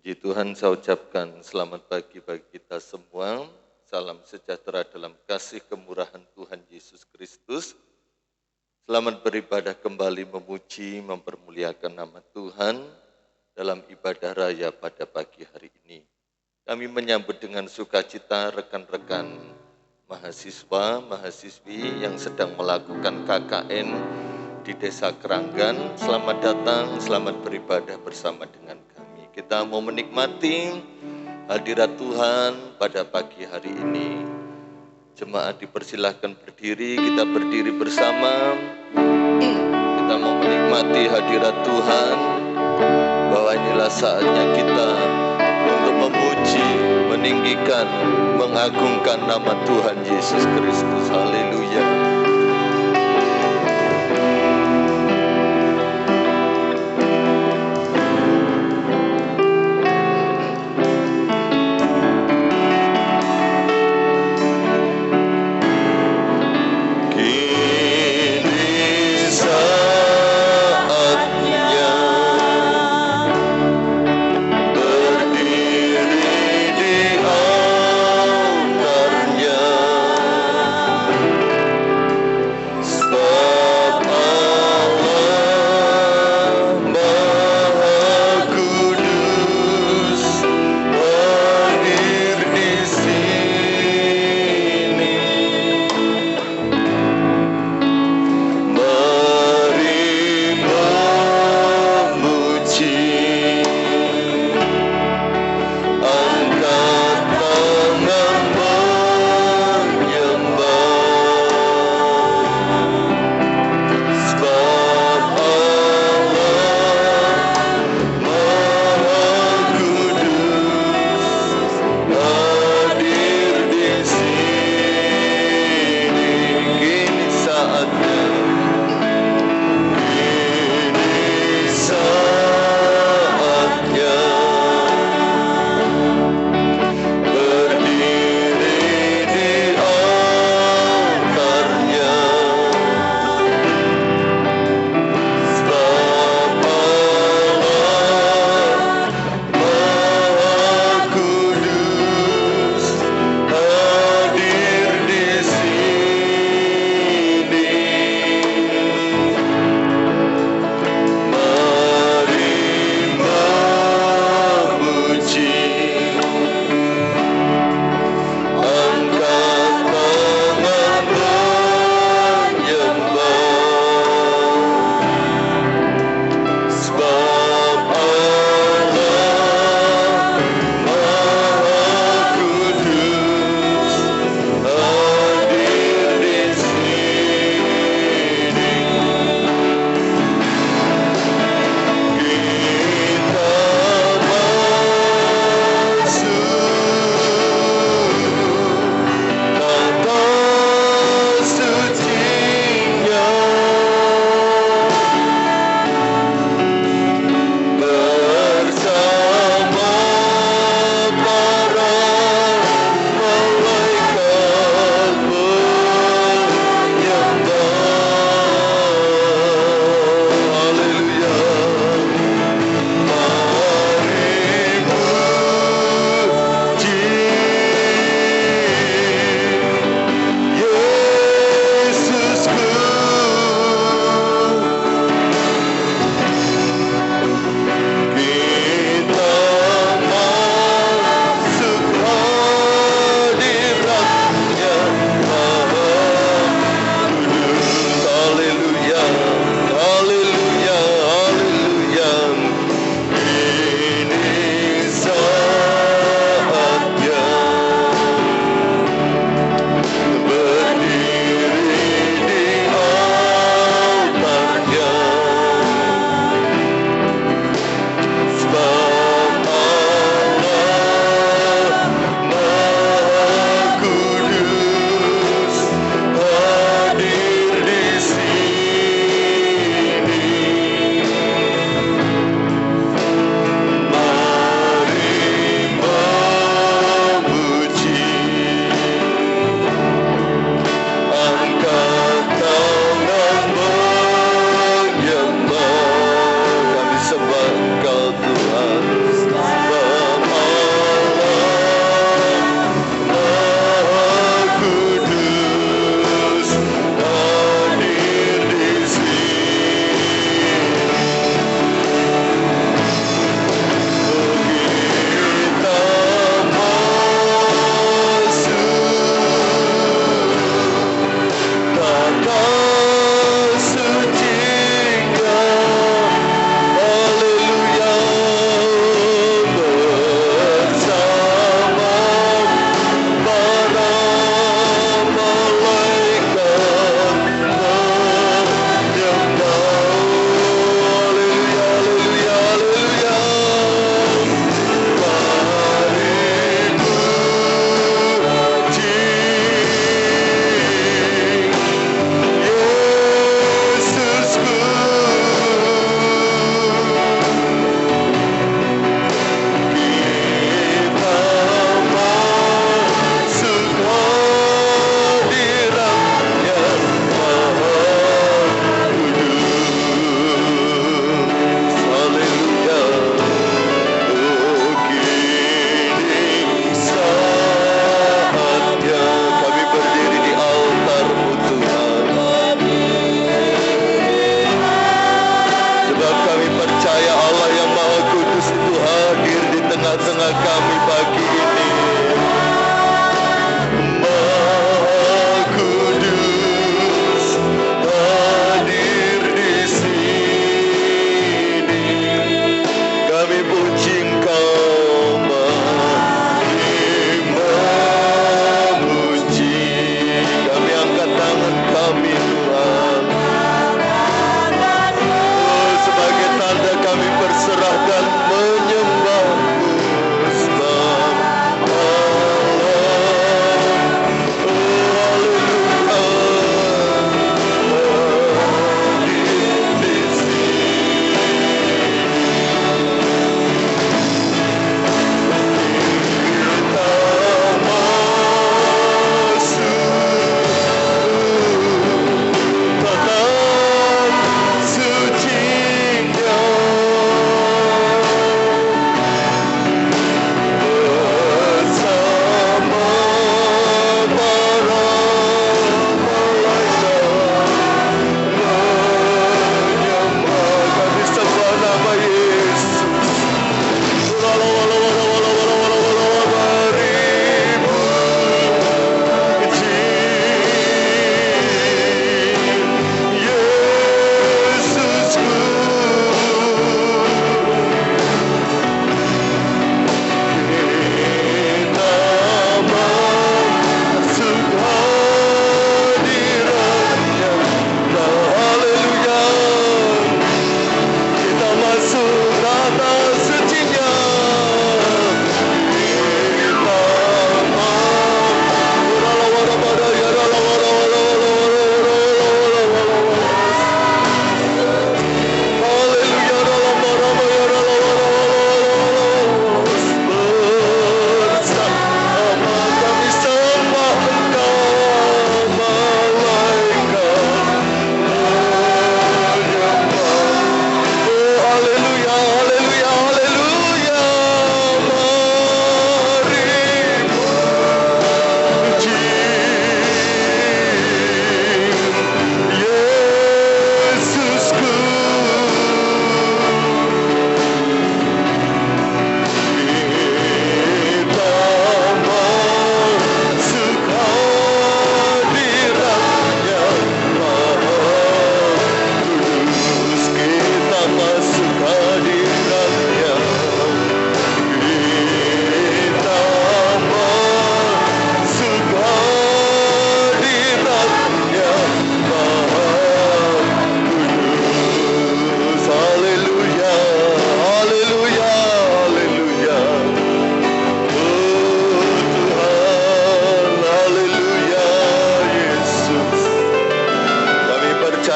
Puji Tuhan, saya ucapkan selamat pagi bagi kita semua. Salam sejahtera dalam kasih kemurahan Tuhan Yesus Kristus. Selamat beribadah kembali, memuji, mempermuliakan nama Tuhan dalam ibadah raya pada pagi hari ini. Kami menyambut dengan sukacita rekan-rekan mahasiswa, mahasiswi yang sedang melakukan KKN di Desa Keranggan. Selamat datang, selamat beribadah bersama dengan kami. Kita mau menikmati hadirat Tuhan pada pagi hari ini. Jemaat dipersilahkan berdiri, kita berdiri bersama. Kita mau menikmati hadirat Tuhan, bahwa inilah saatnya kita untuk memuji, meninggikan, mengagungkan nama Tuhan Yesus Kristus. Haleluya.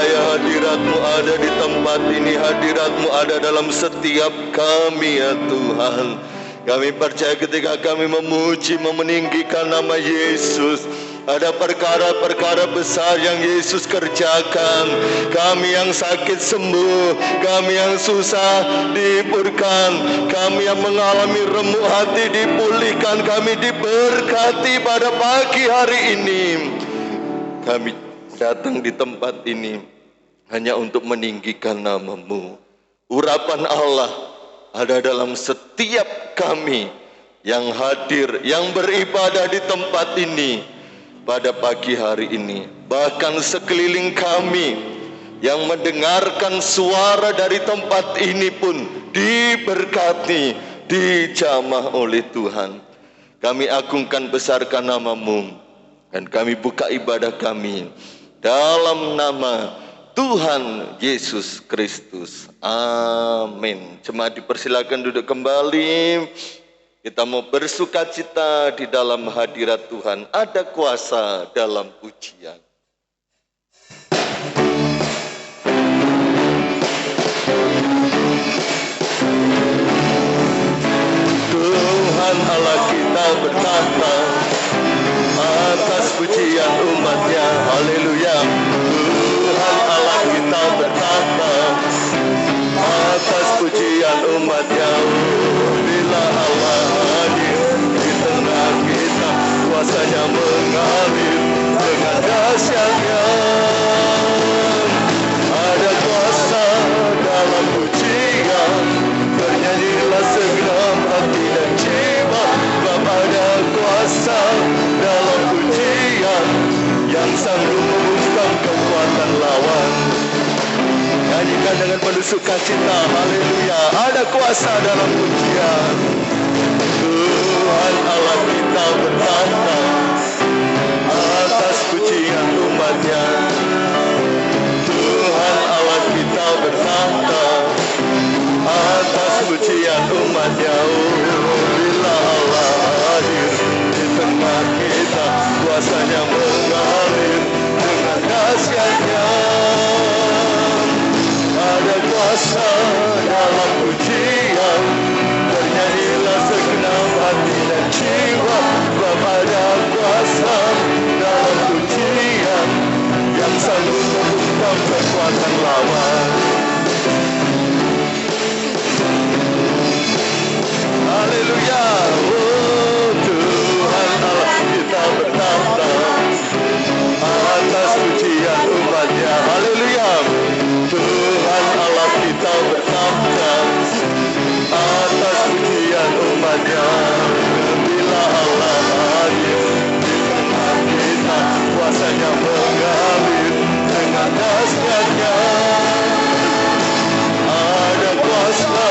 percaya hadirat-Mu ada di tempat ini, hadirat-Mu ada dalam setiap kami ya Tuhan. Kami percaya ketika kami memuji, meninggikan nama Yesus, ada perkara-perkara besar yang Yesus kerjakan. Kami yang sakit sembuh, kami yang susah dihiburkan, kami yang mengalami remuk hati dipulihkan, kami diberkati pada pagi hari ini. Kami datang di tempat ini hanya untuk meninggikan nama-Mu. Urapan Allah ada dalam setiap kami yang hadir, yang beribadah di tempat ini pada pagi hari ini. Bahkan sekeliling kami yang mendengarkan suara dari tempat ini pun diberkati, dijamah oleh Tuhan. Kami agungkan, besarkan nama-Mu, dan kami buka ibadah kami dalam nama Tuhan Yesus Kristus. Amin. Jemaat dipersilakan duduk kembali. Kita mau bersukacita di dalam hadirat Tuhan. Ada kuasa dalam pujian. Tuhan Allah kita bertahta atas pujian umat-Nya. Haleluya. Tuhan Allah kita bertahta atas pujian umat-Nya. Bila Allah hadir di tengah kita, kuasa-Nya mengalir dengan dahsyat-Nya. Ada kuasa dalam pujian, bernyanyilah segenap hati dan jiwa. Sebab ada kuasa dalam pujian yang sanggup membungkam kekuatan lawan. Nyanyikan dengan penuh sukacita, haleluya. Ada kuasa dalam pujian. Tuhan Allah kita bertahta atas pujian umat-Nya. Tuhan Allah kita bertahta atas pujian umat-Nya. Bila Allah hadir di tengah kita, kuasa-Nya mengalir dengan dahsyat-Nya. Ada kuasa dalam pujian, bernyanyilah segenap hati dan jiwa. Sebab ada kuasa dalam pujian yang sanggup membungkam kekuatan lawan. Haleluya. Oh Tuhan Allah kita bertahta atas pujian umat-Nya. Haleluya. Tuhan Allah kita bertahta atas pujian umat-Nya. Bila Allah hadir di tengah kita, kuasa-Nya mengalir dengan dahsyat-Nya. Ada kuasa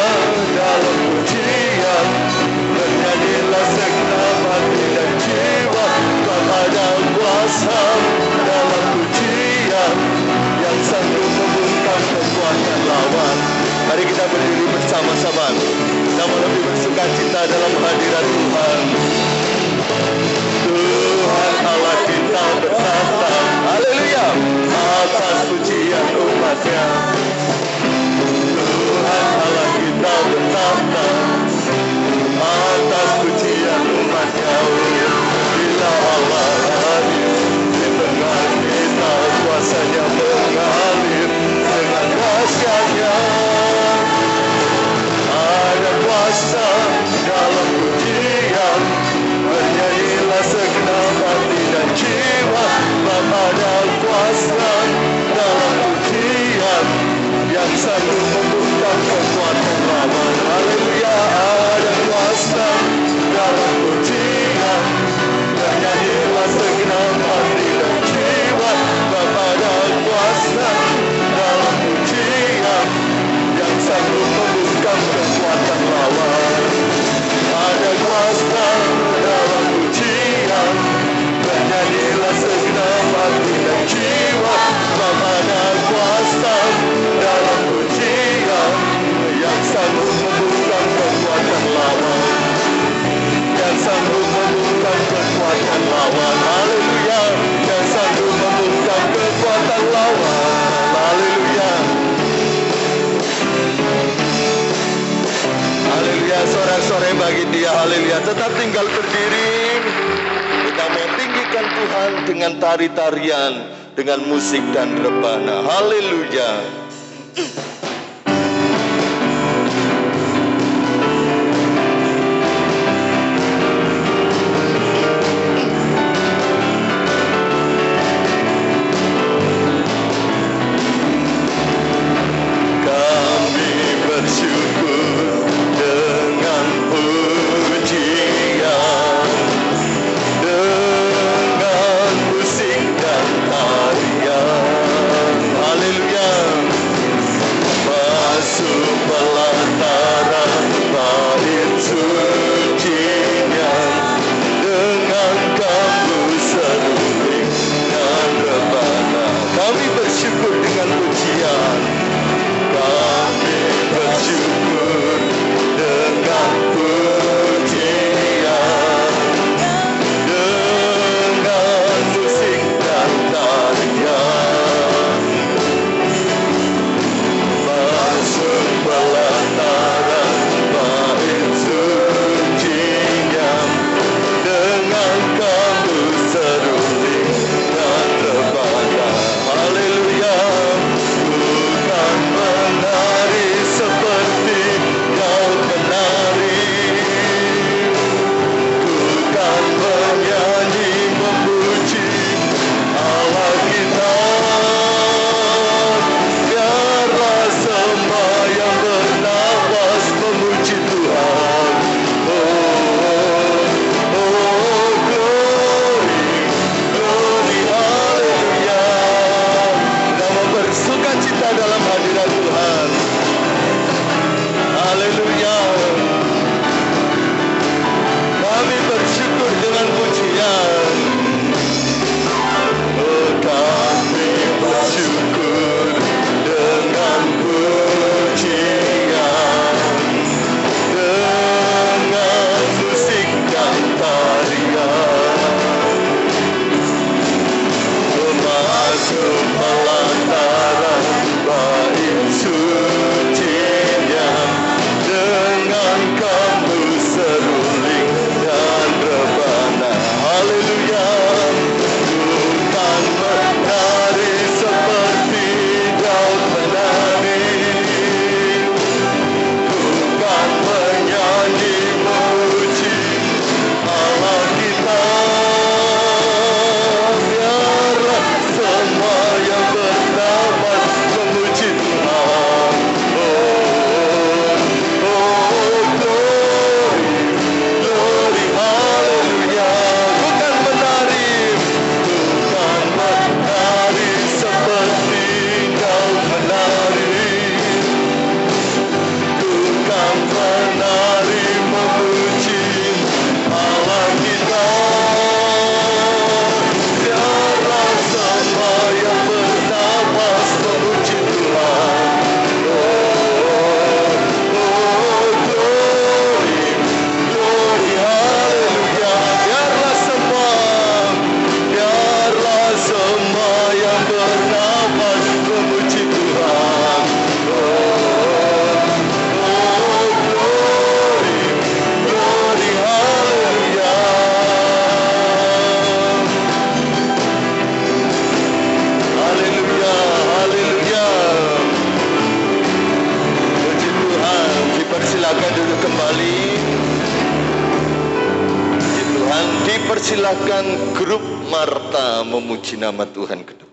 dalam pujian, bernyanyilah segenap hati dan jiwa. Sebab ada kuasa dalam pujian yang sanggup membungkam kekuatan lawan. Mari kita berdiri bersama-sama. Kita mau lebih bersukacita dalam hadirat Tuhan. Tuhan Allah kita bertahta, haleluya, atas pujian umat-Nya. Tuhan Allah kita bertahta atas pujian umat-Nya. Bila Allah hadir di tengah kita, kuasa-Nya mengalir dengan dahsyat-Nya. Ada kuasa dalam pujian, bernyanyilah segenap hati dan jiwa. Sebab ada kuasa dalam pujian yang sanggup membungkam kekuatan lawan. Haleluya. Ada kuasa dalam pujian, bernyanyilah segenap hati dan jiwa. Sebab ada kuasa dalam pujian yang sanggup membungkam kekuatan lawan. Ada kuasa dalam pujian, bernyanyilah segenap hati dan jiwa. Sebab ada kuasa dalam pujian yang sanggup membungkam kekuatan lawan. Yang sanggup membungkam kekuatan lawan. Haleluya. Yang sanggup membungkam kekuatan lawan. haleluya, haleluya. Tetap tinggal berdiri. Kita mau tinggikan Tuhan dengan tari-tarian, dengan musik dan rebana. Haleluya. Persilakan grup Marta memuji nama Tuhan ke depan.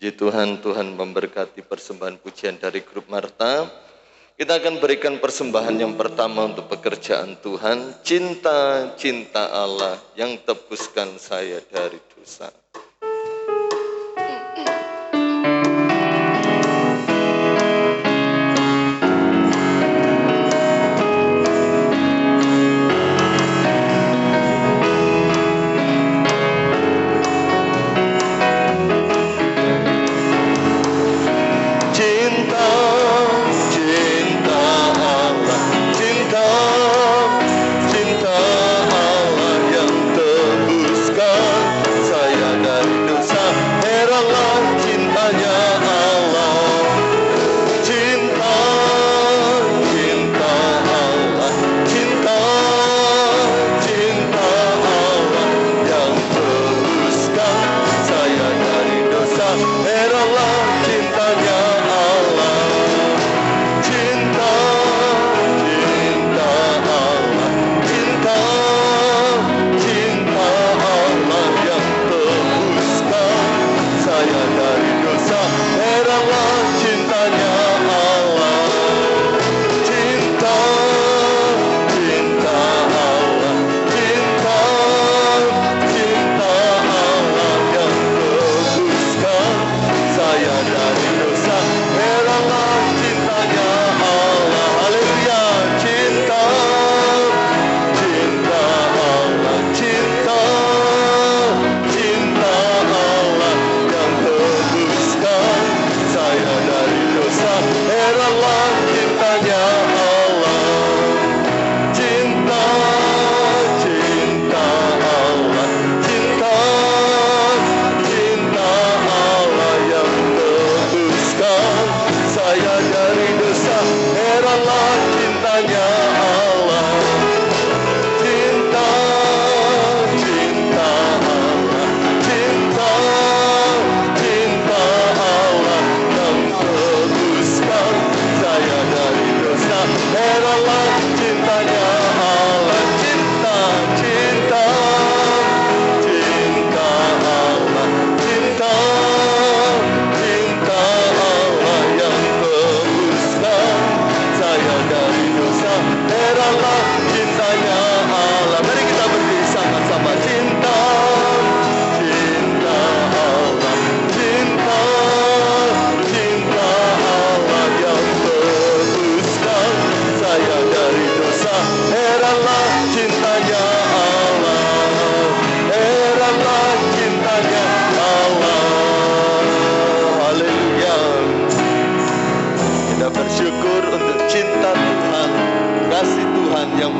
Puji Tuhan, Tuhan memberkati persembahan pujian dari grup Marta. Kita akan berikan persembahan yang pertama untuk pekerjaan Tuhan. Cinta, cinta Allah yang tebuskan saya dari dosa.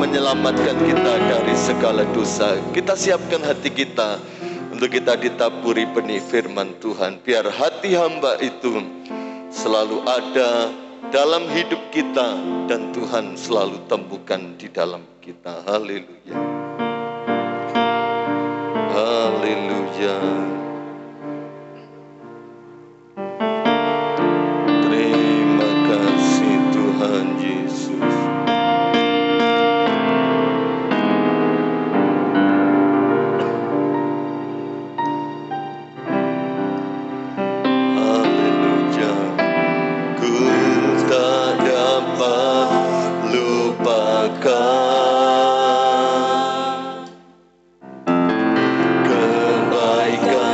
Menyelamatkan kita dari segala dosa. Kita siapkan hati kita untuk kita ditaburi benih firman Tuhan. Biar hati hamba itu selalu ada dalam hidup kita dan Tuhan selalu temukan di dalam kita. Haleluya. Haleluya. Terima kasih Tuhan Yesus. Kebaikan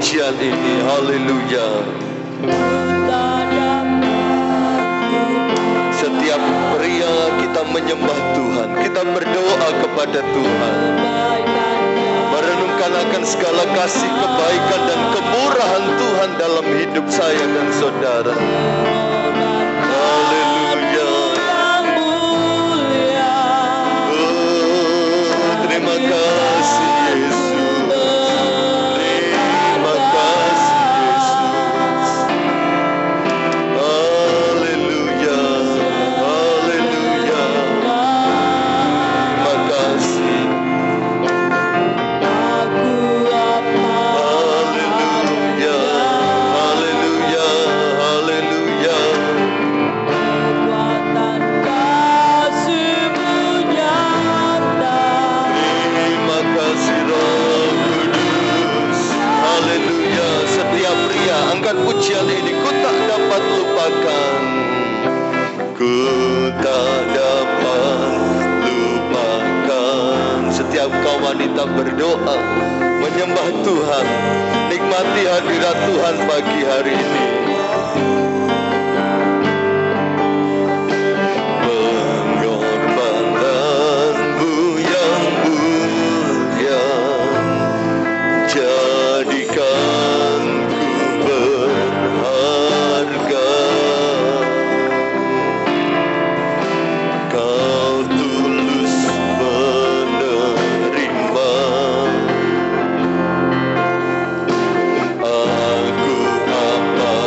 pujian ini. Haleluya. Setiap pria kita menyembah Tuhan, kita berdoa kepada Tuhan, merenungkan akan segala kasih, kebaikan dan kemurahan Tuhan dalam hidup saya dan saudara. Haleluya. Oh, terima kasih Yesus. Terima kasih Yesus. Haleluya. Haleluya. Terima kasih. Haleluya. Haleluya. Haleluya. Terima kasih Roh Kudus. Haleluya. Setiap pria angkat pujian ini. Ku tak dapat lupakan. Ku tak dapat lupakan. Setiap kau wanita berdoa, menyembah Tuhan, nikmati hadirat Tuhan pagi hari ini. Pengorbananmu yang mulia jadikan ku berharga. Kau tulus menerima aku apa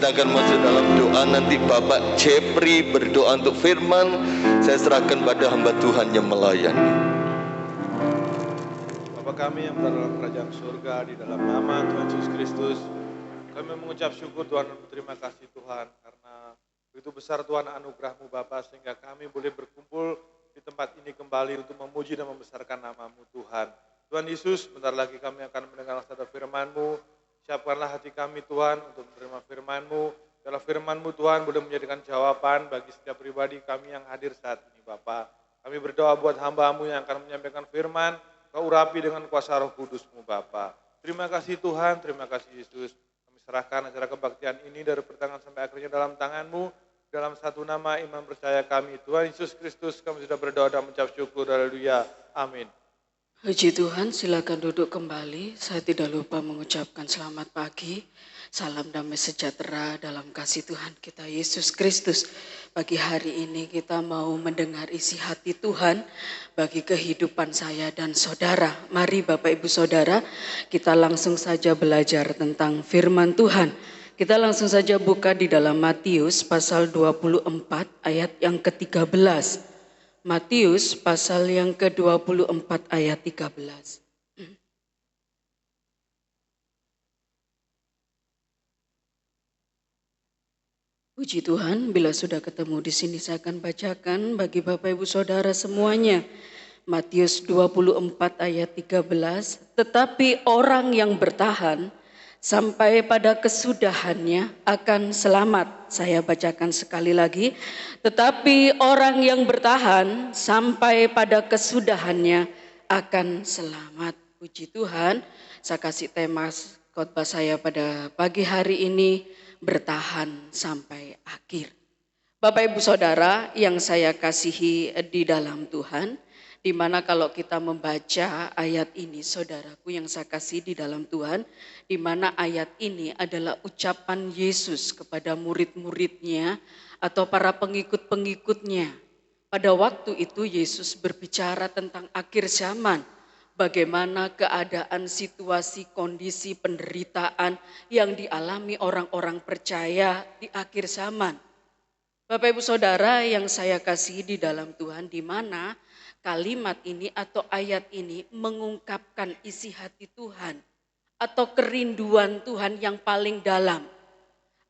akan masuk dalam doa. Nanti Bapak Jepri berdoa untuk firman. Saya serahkan pada hamba Tuhan yang melayani. Bapa kami yang berada dalam kerajaan surga, di dalam nama Tuhan Yesus Kristus, kami mengucap syukur Tuhan dan berterima kasih Tuhan, karena begitu besar Tuhan anugerah-Mu Bapa, sehingga kami boleh berkumpul di tempat ini kembali untuk memuji dan membesarkan nama-Mu Tuhan. Tuhan Yesus, bentar lagi kami akan mendengar sabda firman-Mu. Siapkanlah hati kami Tuhan untuk menerima firman-Mu. Dalam firman-Mu Tuhan boleh menjadikan jawaban bagi setiap pribadi kami yang hadir saat ini Bapa. Kami berdoa buat hamba-Mu yang akan menyampaikan firman, Kau urapi dengan kuasa Roh Kudus-Mu Bapa. Terima kasih Tuhan, terima kasih Yesus. Kami serahkan acara kebaktian ini dari pertengahan sampai akhirnya dalam tangan-Mu. Dalam satu nama iman percaya kami, Tuhan Yesus Kristus, kami sudah berdoa dan mengucap syukur. Haleluya. Amin. Puji Tuhan, silakan duduk kembali. Saya tidak lupa mengucapkan selamat pagi. Salam damai sejahtera dalam kasih Tuhan kita Yesus Kristus. Pagi hari ini kita mau mendengar isi hati Tuhan bagi kehidupan saya dan saudara. Mari Bapak Ibu Saudara, kita langsung saja belajar tentang firman Tuhan. Kita langsung saja buka di dalam Matius pasal 24 ayat yang ke-13. Matius pasal yang ke-24 ayat 13. Puji Tuhan, bila sudah ketemu di sini saya akan bacakan bagi Bapak Ibu Saudara semuanya. Matius 24 ayat 13. Tetapi orang yang bertahan sampai pada kesudahannya akan selamat. Saya bacakan sekali lagi. Tetapi orang yang bertahan sampai pada kesudahannya akan selamat. Puji Tuhan, saya kasih tema khotbah saya pada pagi hari ini, bertahan sampai akhir. Bapak Ibu Saudara yang saya kasihi di dalam Tuhan, di mana kalau kita membaca ayat ini, saudaraku yang saya kasih di dalam Tuhan, di mana ayat ini adalah ucapan Yesus kepada murid-muridnya atau para pengikut-pengikutnya. Pada waktu itu Yesus berbicara tentang akhir zaman, bagaimana keadaan, situasi, kondisi, penderitaan yang dialami orang-orang percaya di akhir zaman. Bapak Ibu Saudara yang saya kasih di dalam Tuhan, di mana kalimat ini atau ayat ini mengungkapkan isi hati Tuhan atau kerinduan Tuhan yang paling dalam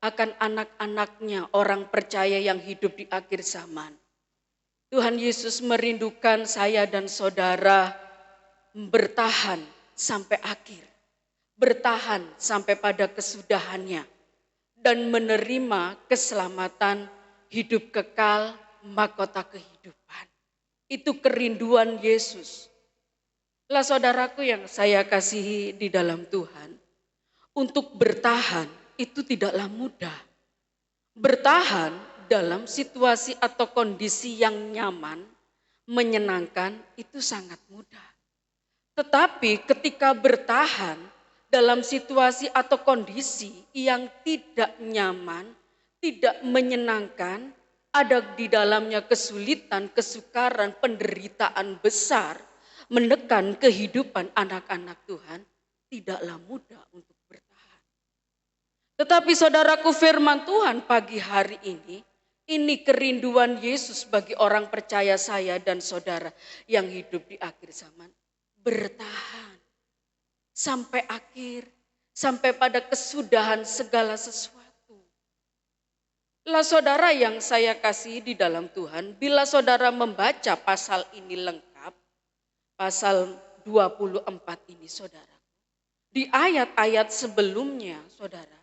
akan anak-anaknya, orang percaya yang hidup di akhir zaman. Tuhan Yesus merindukan saya dan saudara bertahan sampai akhir, bertahan sampai pada kesudahannya, dan menerima keselamatan, hidup kekal, mahkota kehidupan. Itu kerinduan Yesus. Lah saudaraku yang saya kasihi di dalam Tuhan, untuk bertahan itu tidaklah mudah. Bertahan dalam situasi atau kondisi yang nyaman, menyenangkan itu sangat mudah. Tetapi ketika bertahan dalam situasi atau kondisi yang tidak nyaman, tidak menyenangkan, ada di dalamnya kesulitan, kesukaran, penderitaan besar, menekan kehidupan anak-anak Tuhan, tidaklah mudah untuk bertahan. Tetapi saudaraku, firman Tuhan pagi hari ini kerinduan Yesus bagi orang percaya saya dan saudara yang hidup di akhir zaman. Bertahan sampai akhir, sampai pada kesudahan segala sesuatu. Lah saudara yang saya kasih di dalam Tuhan, bila saudara membaca pasal ini lengkap, pasal 24 ini saudara, di ayat-ayat sebelumnya saudara,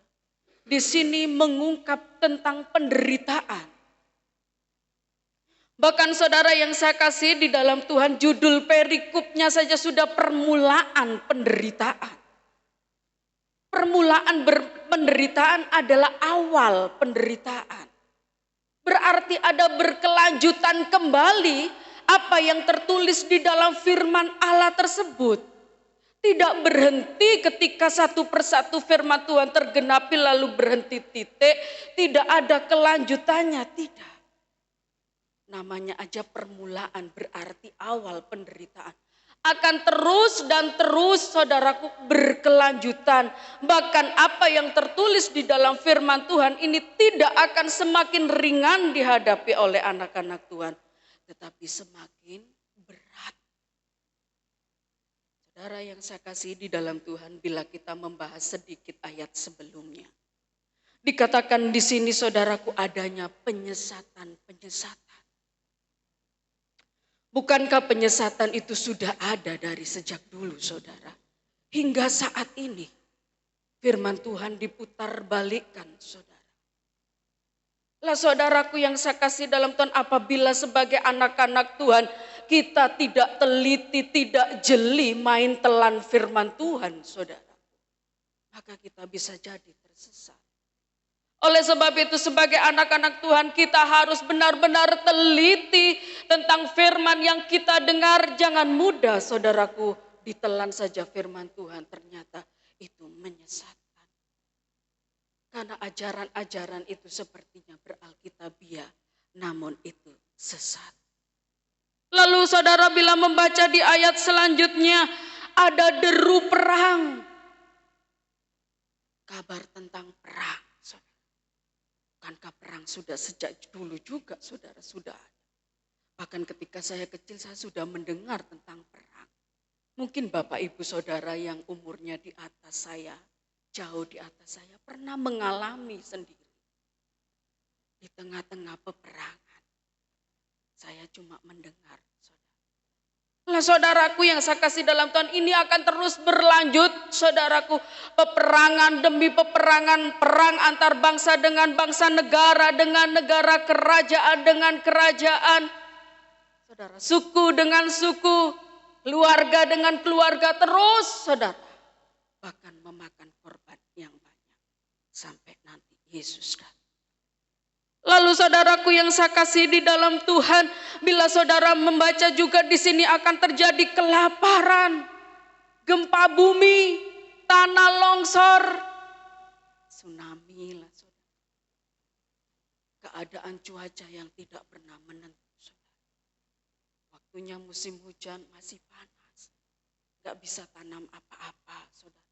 di sini mengungkap tentang penderitaan. Bahkan saudara yang saya kasih di dalam Tuhan, judul perikopnya saja sudah permulaan penderitaan. Permulaan penderitaan adalah awal penderitaan. Berarti ada berkelanjutan kembali apa yang tertulis di dalam firman Allah tersebut. Tidak berhenti ketika satu persatu firman Tuhan tergenapi lalu berhenti titik. Tidak ada kelanjutannya, tidak. Namanya aja permulaan, berarti awal penderitaan. akan terus dan terus saudaraku berkelanjutan. Bahkan apa yang tertulis di dalam firman Tuhan ini tidak akan semakin ringan dihadapi oleh anak-anak Tuhan, tetapi semakin berat. Saudara yang saya kasih di dalam Tuhan, bila kita membahas sedikit ayat sebelumnya, dikatakan di sini saudaraku adanya penyesatan. Bukankah penyesatan itu sudah ada dari sejak dulu saudara? Hingga saat ini firman Tuhan diputar balikkan saudara. Lah saudaraku yang saya kasih dalam Tuhan, apabila sebagai anak-anak Tuhan kita tidak teliti, tidak jeli main telan firman Tuhan saudara, maka kita bisa jadi tersesat. Oleh sebab itu sebagai anak-anak Tuhan kita harus benar-benar teliti tentang firman yang kita dengar. Jangan mudah saudaraku ditelan saja firman Tuhan, ternyata itu menyesatkan. Karena ajaran-ajaran itu sepertinya beralkitabiah, namun itu sesat. Lalu saudara bila membaca di ayat selanjutnya ada deru perang. Kabar tentang perang. Bukankah perang sudah sejak dulu juga saudara sudah ada. Bahkan ketika saya kecil saya sudah mendengar tentang perang. Mungkin Bapak Ibu Saudara yang umurnya di atas saya, jauh di atas saya, pernah mengalami sendiri. Di tengah-tengah peperangan, saya cuma mendengar. Lah saudaraku yang saya kasih dalam Tuhan, ini akan terus berlanjut saudaraku. Peperangan demi peperangan, perang antar bangsa dengan bangsa, negara dengan negara, kerajaan dengan kerajaan. Saudara, suku dengan suku, keluarga dengan keluarga, terus saudara. Bahkan memakan korban yang banyak sampai nanti Yesus datang. Lalu saudaraku yang saya kasih di dalam Tuhan, bila saudara membaca juga di sini akan terjadi kelaparan, gempa bumi, tanah longsor, tsunami lah saudara. Keadaan cuaca yang tidak pernah menentu saudara. Waktunya musim hujan masih panas, gak bisa tanam apa-apa saudara.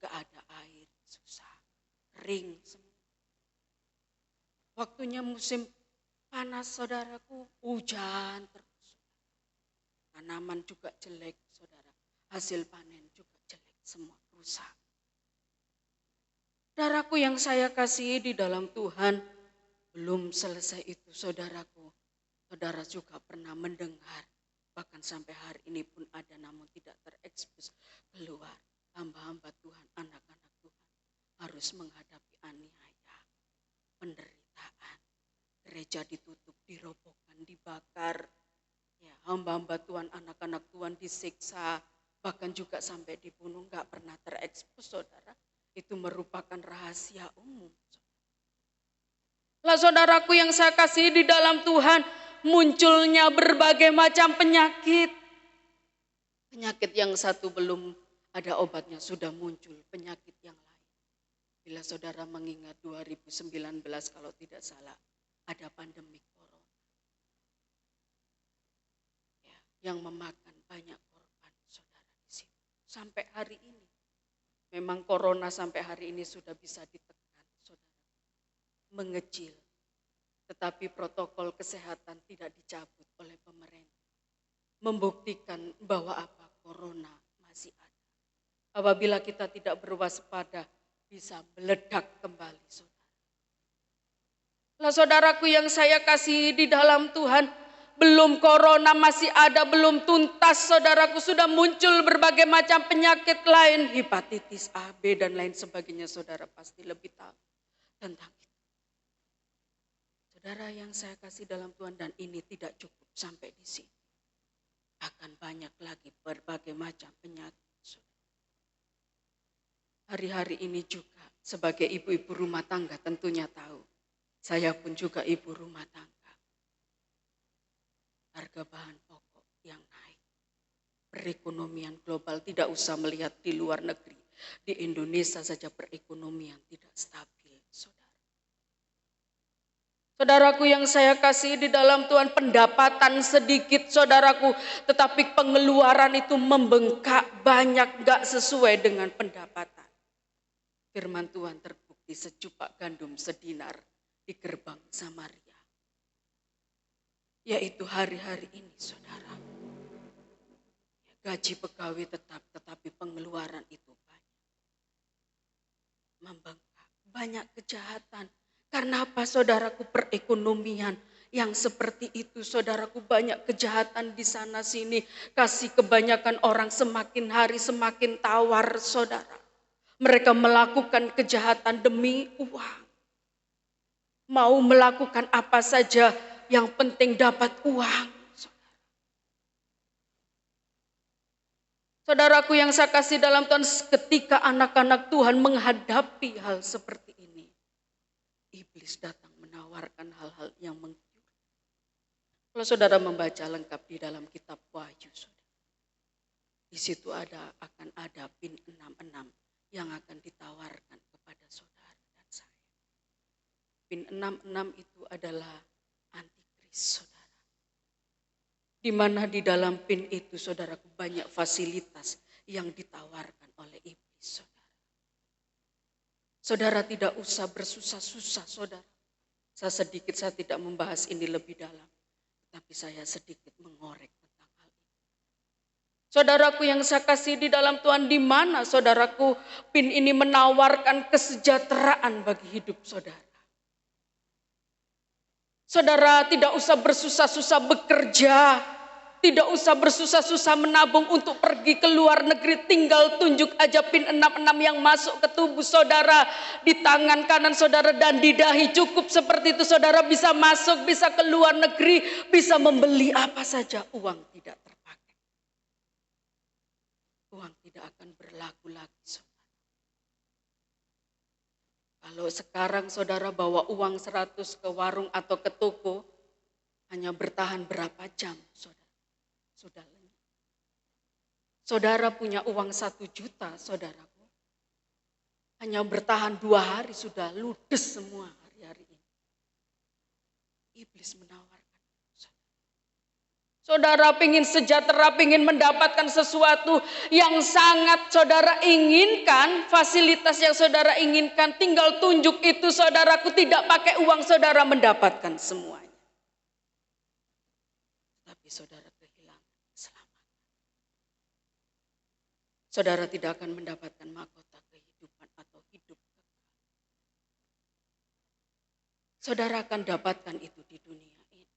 Gak ada air, susah, kering semua. Waktunya musim panas saudaraku, hujan terus. Tanaman juga jelek saudara, hasil panen juga jelek, semua rusak. Saudaraku yang saya kasih di dalam Tuhan, belum selesai itu saudaraku. Saudara juga pernah mendengar, bahkan sampai hari ini pun ada namun tidak terekspos keluar. Hamba-hamba Tuhan, anak-anak Tuhan harus menghadapi aniaya, penderitaan. Gereja ditutup, dirobohkan, dibakar. Ya, hamba-hamba Tuhan, anak-anak Tuhan disiksa, bahkan juga sampai dibunuh, gak pernah terekspos saudara. Itu merupakan rahasia umum. Lah saudaraku yang saya kasih di dalam Tuhan, munculnya berbagai macam penyakit. Penyakit yang satu belum ada obatnya, sudah muncul penyakit yang lain. Bila saudara mengingat 2019 kalau tidak salah, ada pandemi corona. Ya, yang memakan banyak korban saudara di sini. Sampai hari ini. Memang corona sampai hari ini sudah bisa ditekan saudara. Mengecil. Tetapi protokol kesehatan tidak dicabut oleh pemerintah. Membuktikan bahwa apa? Corona masih ada. Apabila kita tidak berwaspada, bisa meledak kembali saudara. Lah saudaraku yang saya kasih di dalam Tuhan, belum corona masih ada, belum tuntas saudaraku, sudah muncul berbagai macam penyakit lain, hepatitis A, B dan lain sebagainya, saudara pasti lebih tahu tentang itu. Saudara yang saya kasih dalam Tuhan, dan ini tidak cukup sampai di sini. Akan banyak lagi berbagai macam penyakit. Hari-hari ini juga sebagai ibu-ibu rumah tangga tentunya tahu. Saya pun juga ibu rumah tangga. Harga bahan pokok yang naik. Perekonomian global tidak usah melihat di luar negeri. Di Indonesia saja perekonomian tidak stabil, saudara. Saudaraku yang saya kasih di dalam Tuhan, pendapatan sedikit saudaraku, tetapi pengeluaran itu membengkak banyak, gak sesuai dengan pendapatan. Firman Tuhan terbukti secupak gandum sedinar di gerbang Samaria. Yaitu hari-hari ini saudara. Gaji pegawai tetap, tetapi pengeluaran itu banyak. Membengkak, banyak kejahatan. Karena apa saudaraku? Perekonomian yang seperti itu saudaraku, banyak kejahatan di sana sini. Kasih kebanyakan orang semakin hari semakin tawar saudara. Mereka melakukan kejahatan demi uang. Mau melakukan apa saja yang penting dapat uang. Saudaraku yang saya kasih dalam Tuhan, ketika anak-anak Tuhan menghadapi hal seperti ini, iblis datang menawarkan hal-hal yang menggiurkan. Kalau saudara membaca lengkap di dalam kitab Wahyu, saudara, di situ akan ada pin 66 yang akan ditawarkan kepada saudara dan saya. Pin 66 itu adalah antikris, saudara. Di mana di dalam pin itu saudaraku banyak fasilitas yang ditawarkan oleh iblis, saudara. Saudara tidak usah bersusah-susah, saudara. Saya tidak membahas ini lebih dalam, tapi saya sedikit mengorek tentang hal ini. Saudaraku yang saya kasih di dalam Tuhan, di mana saudaraku pin ini menawarkan kesejahteraan bagi hidup saudara. Saudara tidak usah bersusah-susah bekerja. Tidak usah bersusah-susah menabung untuk pergi ke luar negeri. Tinggal tunjuk aja pin 66 yang masuk ke tubuh saudara. Di tangan kanan saudara dan di dahi. Cukup seperti itu saudara bisa masuk, bisa ke luar negeri. Bisa membeli apa saja. Uang tidak terpakai. Uang tidak akan berlaku lagi saudara. Kalau sekarang saudara bawa uang 100 ke warung atau ke toko. Hanya bertahan berapa jam saudara. Sudah lenyap. Saudara punya uang 1 juta, saudaraku. Hanya bertahan 2 hari sudah ludes semua hari-hari ini. Iblis menawarkan. Saudara ingin sejahtera, ingin mendapatkan sesuatu yang sangat saudara inginkan, fasilitas yang saudara inginkan, tinggal tunjuk itu saudaraku, tidak pakai uang saudara mendapatkan semuanya. Tapi saudara, saudara tidak akan mendapatkan mahkota kehidupan atau hidup kekal. Saudara akan dapatkan itu di dunia ini.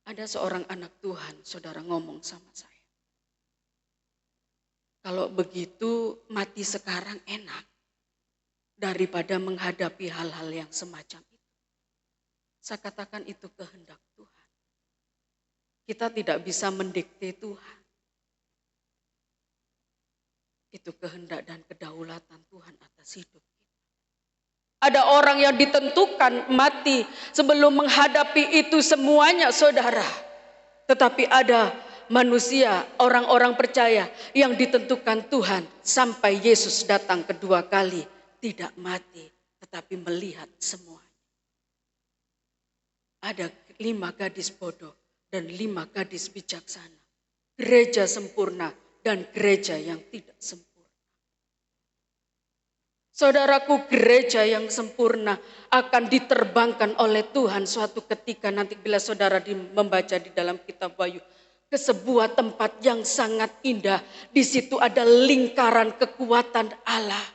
Ada seorang anak Tuhan, saudara ngomong sama saya. Kalau begitu mati sekarang enak daripada menghadapi hal-hal yang semacam itu. Saya katakan itu kehendak Tuhan. Kita tidak bisa mendikte Tuhan. Itu kehendak dan kedaulatan Tuhan atas hidup kita. Ada orang yang ditentukan mati sebelum menghadapi itu semuanya saudara. Tetapi ada manusia, orang-orang percaya yang ditentukan Tuhan sampai Yesus datang kedua kali. Tidak mati tetapi melihat semuanya. Ada 5 gadis bodoh dan 5 gadis bijaksana. Gereja sempurna dan gereja yang tidak sempurna. Saudaraku, gereja yang sempurna akan diterbangkan oleh Tuhan suatu ketika nanti bila saudara membaca di dalam kitab Wahyu ke sebuah tempat yang sangat indah. Di situ ada lingkaran kekuatan Allah.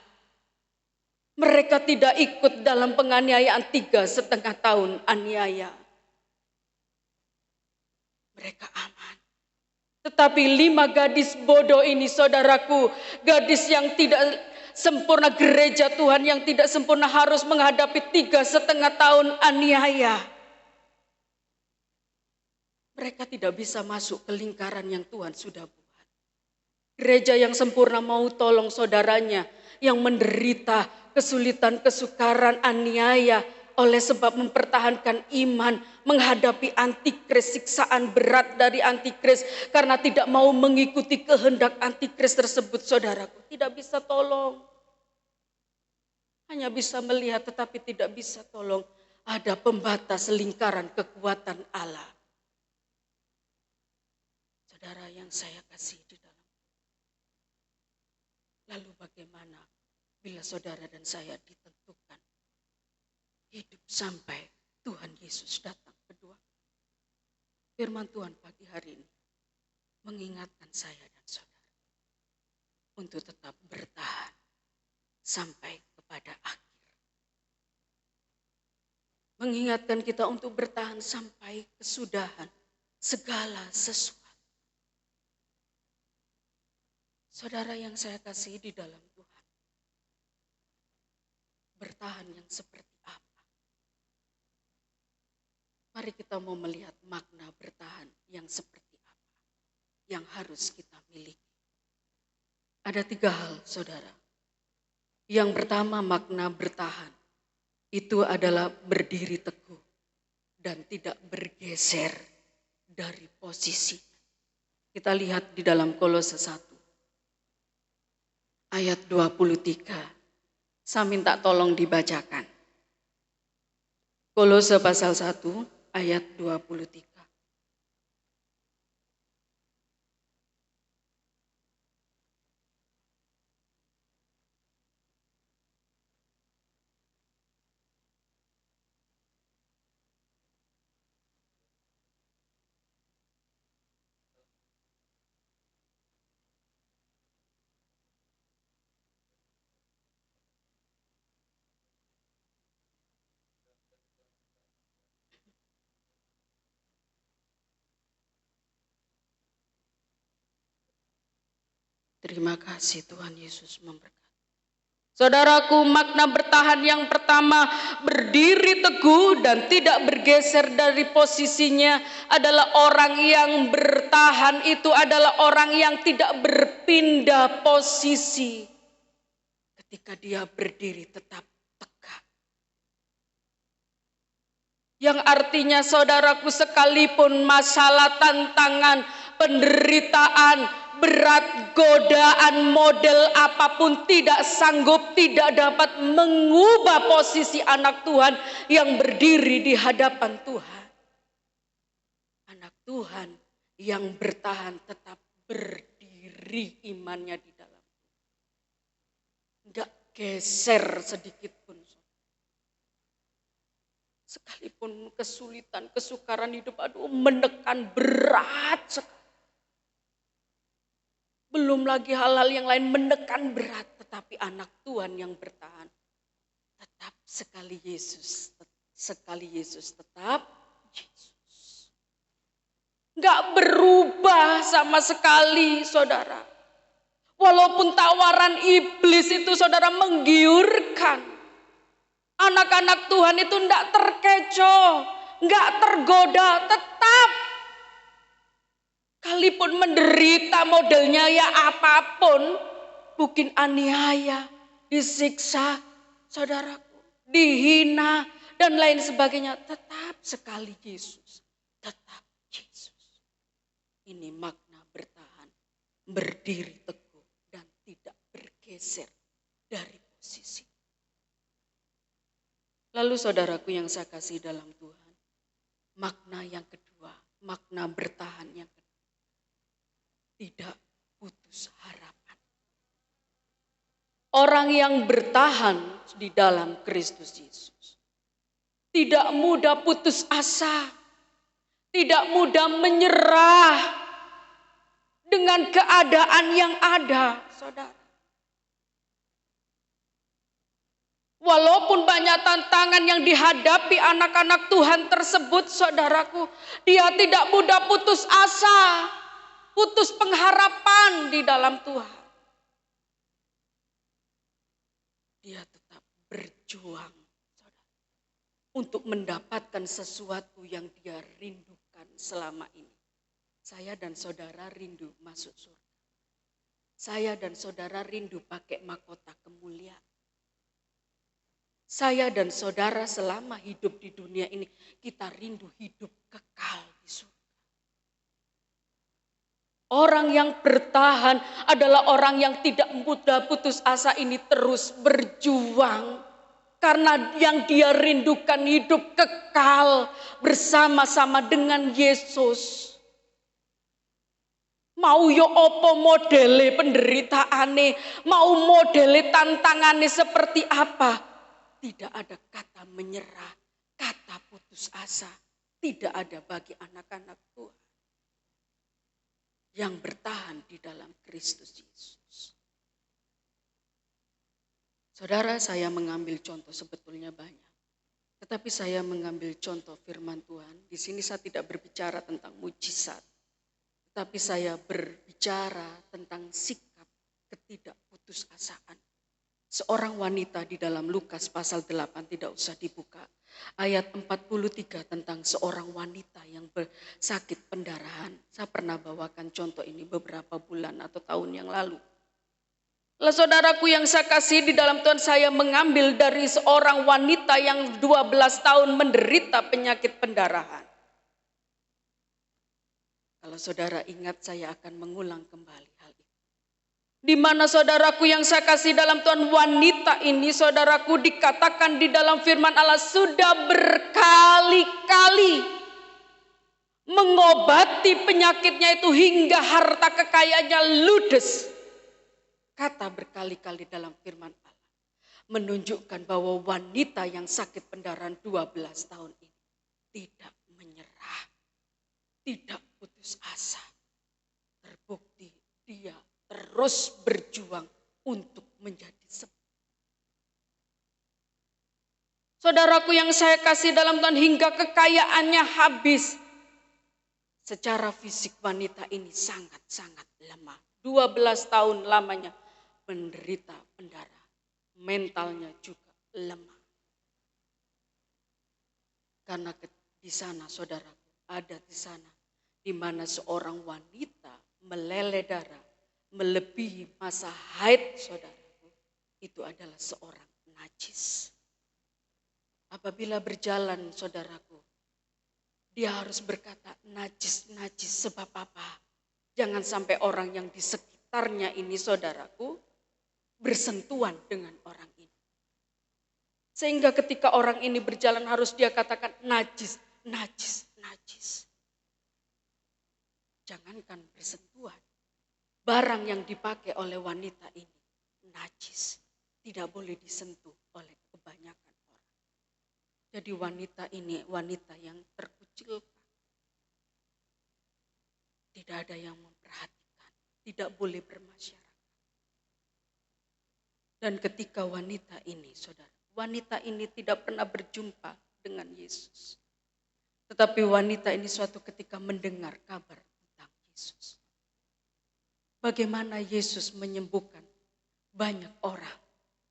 Mereka tidak ikut dalam penganiayaan 3,5 tahun aniaya. Mereka aman. Tetapi 5 gadis bodoh ini saudaraku, gadis yang tidak sempurna, gereja Tuhan yang tidak sempurna harus menghadapi 3,5 tahun aniaya. Mereka tidak bisa masuk ke lingkaran yang Tuhan sudah buat. Gereja yang sempurna mau tolong saudaranya yang menderita kesulitan, kesukaran, aniaya oleh sebab mempertahankan iman, menghadapi antikris, siksaan berat dari antikris karena tidak mau mengikuti kehendak antikris tersebut saudaraku. Tidak bisa tolong. Hanya bisa melihat tetapi tidak bisa tolong. ada pembatas lingkaran kekuatan Allah. Saudara yang saya kasih di dalam. Lalu bagaimana bila saudara dan saya ditentukan hidup sampai Tuhan Yesus datang kedua? Firman Tuhan pagi hari ini mengingatkan saya dan saudara untuk tetap bertahan sampai kepada akhir. Mengingatkan kita untuk bertahan sampai kesudahan segala sesuatu. Saudara yang saya kasih di dalam Tuhan, bertahan yang seperti apa? Mari kita mau melihat makna bertahan yang seperti apa yang harus kita miliki. Ada 3 hal, saudara. Yang pertama, makna bertahan itu adalah berdiri teguh dan tidak bergeser dari posisi. Kita lihat di dalam Kolose 1 ayat 23. Saya minta tolong dibacakan. Kolose pasal 1 ayat 23. Terima kasih Tuhan Yesus memberkati. Saudaraku, makna bertahan yang pertama, berdiri teguh dan tidak bergeser dari posisinya adalah orang yang bertahan itu adalah orang yang tidak berpindah posisi. Ketika dia berdiri tetap tegak. Yang artinya saudaraku, sekalipun masalah, tantangan, penderitaan, berat, godaan, model apapun tidak sanggup, tidak dapat mengubah posisi anak Tuhan yang berdiri di hadapan Tuhan. Anak Tuhan yang bertahan tetap berdiri imannya di dalam. Enggak geser sedikit pun. Sekalipun kesulitan, kesukaran hidup, menekan berat sekali. Belum lagi hal-hal yang lain menekan berat, tetapi anak Tuhan yang bertahan tetap sekali Yesus tetap Yesus. Enggak berubah sama sekali, saudara. Walaupun tawaran iblis itu, saudara, menggiurkan, anak-anak Tuhan itu enggak terkecoh, enggak tergoda, tetap. Kalipun menderita modelnya ya apapun, mungkin aniaya, disiksa, saudaraku, dihina, dan lain sebagainya, tetap sekali Yesus, tetap Yesus. Ini makna bertahan, berdiri teguh, dan tidak bergeser dari posisi. Lalu saudaraku yang saya kasih dalam Tuhan, makna yang kedua, makna bertahan yang kedua. Tidak putus harapan. Orang yang bertahan di dalam Kristus Yesus tidak mudah putus asa, tidak mudah menyerah dengan keadaan yang ada, saudara. Walaupun banyak tantangan yang dihadapi anak-anak Tuhan tersebut, saudaraku, dia tidak mudah putus asa, putus pengharapan di dalam Tuhan. Dia tetap berjuang, saudara, untuk mendapatkan sesuatu yang dia rindukan selama ini. Saya dan saudara rindu masuk surga. Saya dan saudara rindu pakai mahkota kemuliaan. Saya dan saudara selama hidup di dunia ini, kita rindu hidup kekal di surga. Orang yang bertahan adalah orang yang tidak mudah putus asa, ini terus berjuang Karena yang dia rindukan hidup kekal bersama-sama dengan Yesus. Mau yo opo modele penderitaane, mau modele tantangane seperti apa. Tidak ada kata menyerah, kata putus asa. Tidak ada bagi anak-anak Tuhan yang bertahan di dalam Kristus Yesus. Saudara, saya mengambil contoh sebetulnya banyak. Tetapi saya mengambil contoh firman Tuhan. Di sini saya tidak berbicara tentang mujizat. Tetapi saya berbicara tentang sikap ketidakputusasaan. Seorang wanita di dalam Lukas pasal 8 tidak usah dibuka. Ayat 43 tentang seorang wanita yang sakit pendarahan. Saya pernah bawakan contoh ini beberapa bulan atau tahun yang lalu. Lah saudaraku yang saya kasih di dalam Tuhan, saya mengambil dari seorang wanita yang 12 tahun menderita penyakit pendarahan. Kalau saudara ingat, saya akan mengulang kembali hal itu. Di mana saudaraku yang saya kasih dalam Tuhan, wanita ini saudaraku dikatakan di dalam firman Allah sudah berkali-kali mengobati penyakitnya itu hingga harta kekayaannya ludes. Kata berkali-kali dalam firman Allah menunjukkan bahwa wanita yang sakit pendarahan 12 tahun ini tidak menyerah, tidak putus asa. Terbukti dia terus berjuang untuk menjadi sembuh. Saudaraku yang saya kasih dalam Tuhan, hingga kekayaannya habis. Secara fisik wanita ini sangat-sangat lemah. 12 tahun lamanya menderita pendarahan. Mentalnya juga lemah. Karena di sana saudaraku, ada di sana di mana seorang wanita meleleh darah melebihi masa haid saudaraku, itu adalah seorang najis. Apabila berjalan saudaraku, dia harus berkata najis, najis sebab apa? Jangan sampai orang yang di sekitarnya ini saudaraku bersentuhan dengan orang ini. Sehingga ketika orang ini berjalan harus dia katakan najis, najis, najis. Jangankan bersentuhan. Barang yang dipakai oleh wanita ini najis. Tidak boleh disentuh oleh kebanyakan orang. Jadi wanita ini wanita yang terkucilkan. Tidak ada yang memperhatikan. Tidak boleh bermasyarakat. Dan ketika wanita ini, saudara, wanita ini tidak pernah berjumpa dengan Yesus. Tetapi wanita ini suatu ketika mendengar kabar tentang Yesus. Bagaimana Yesus menyembuhkan banyak orang,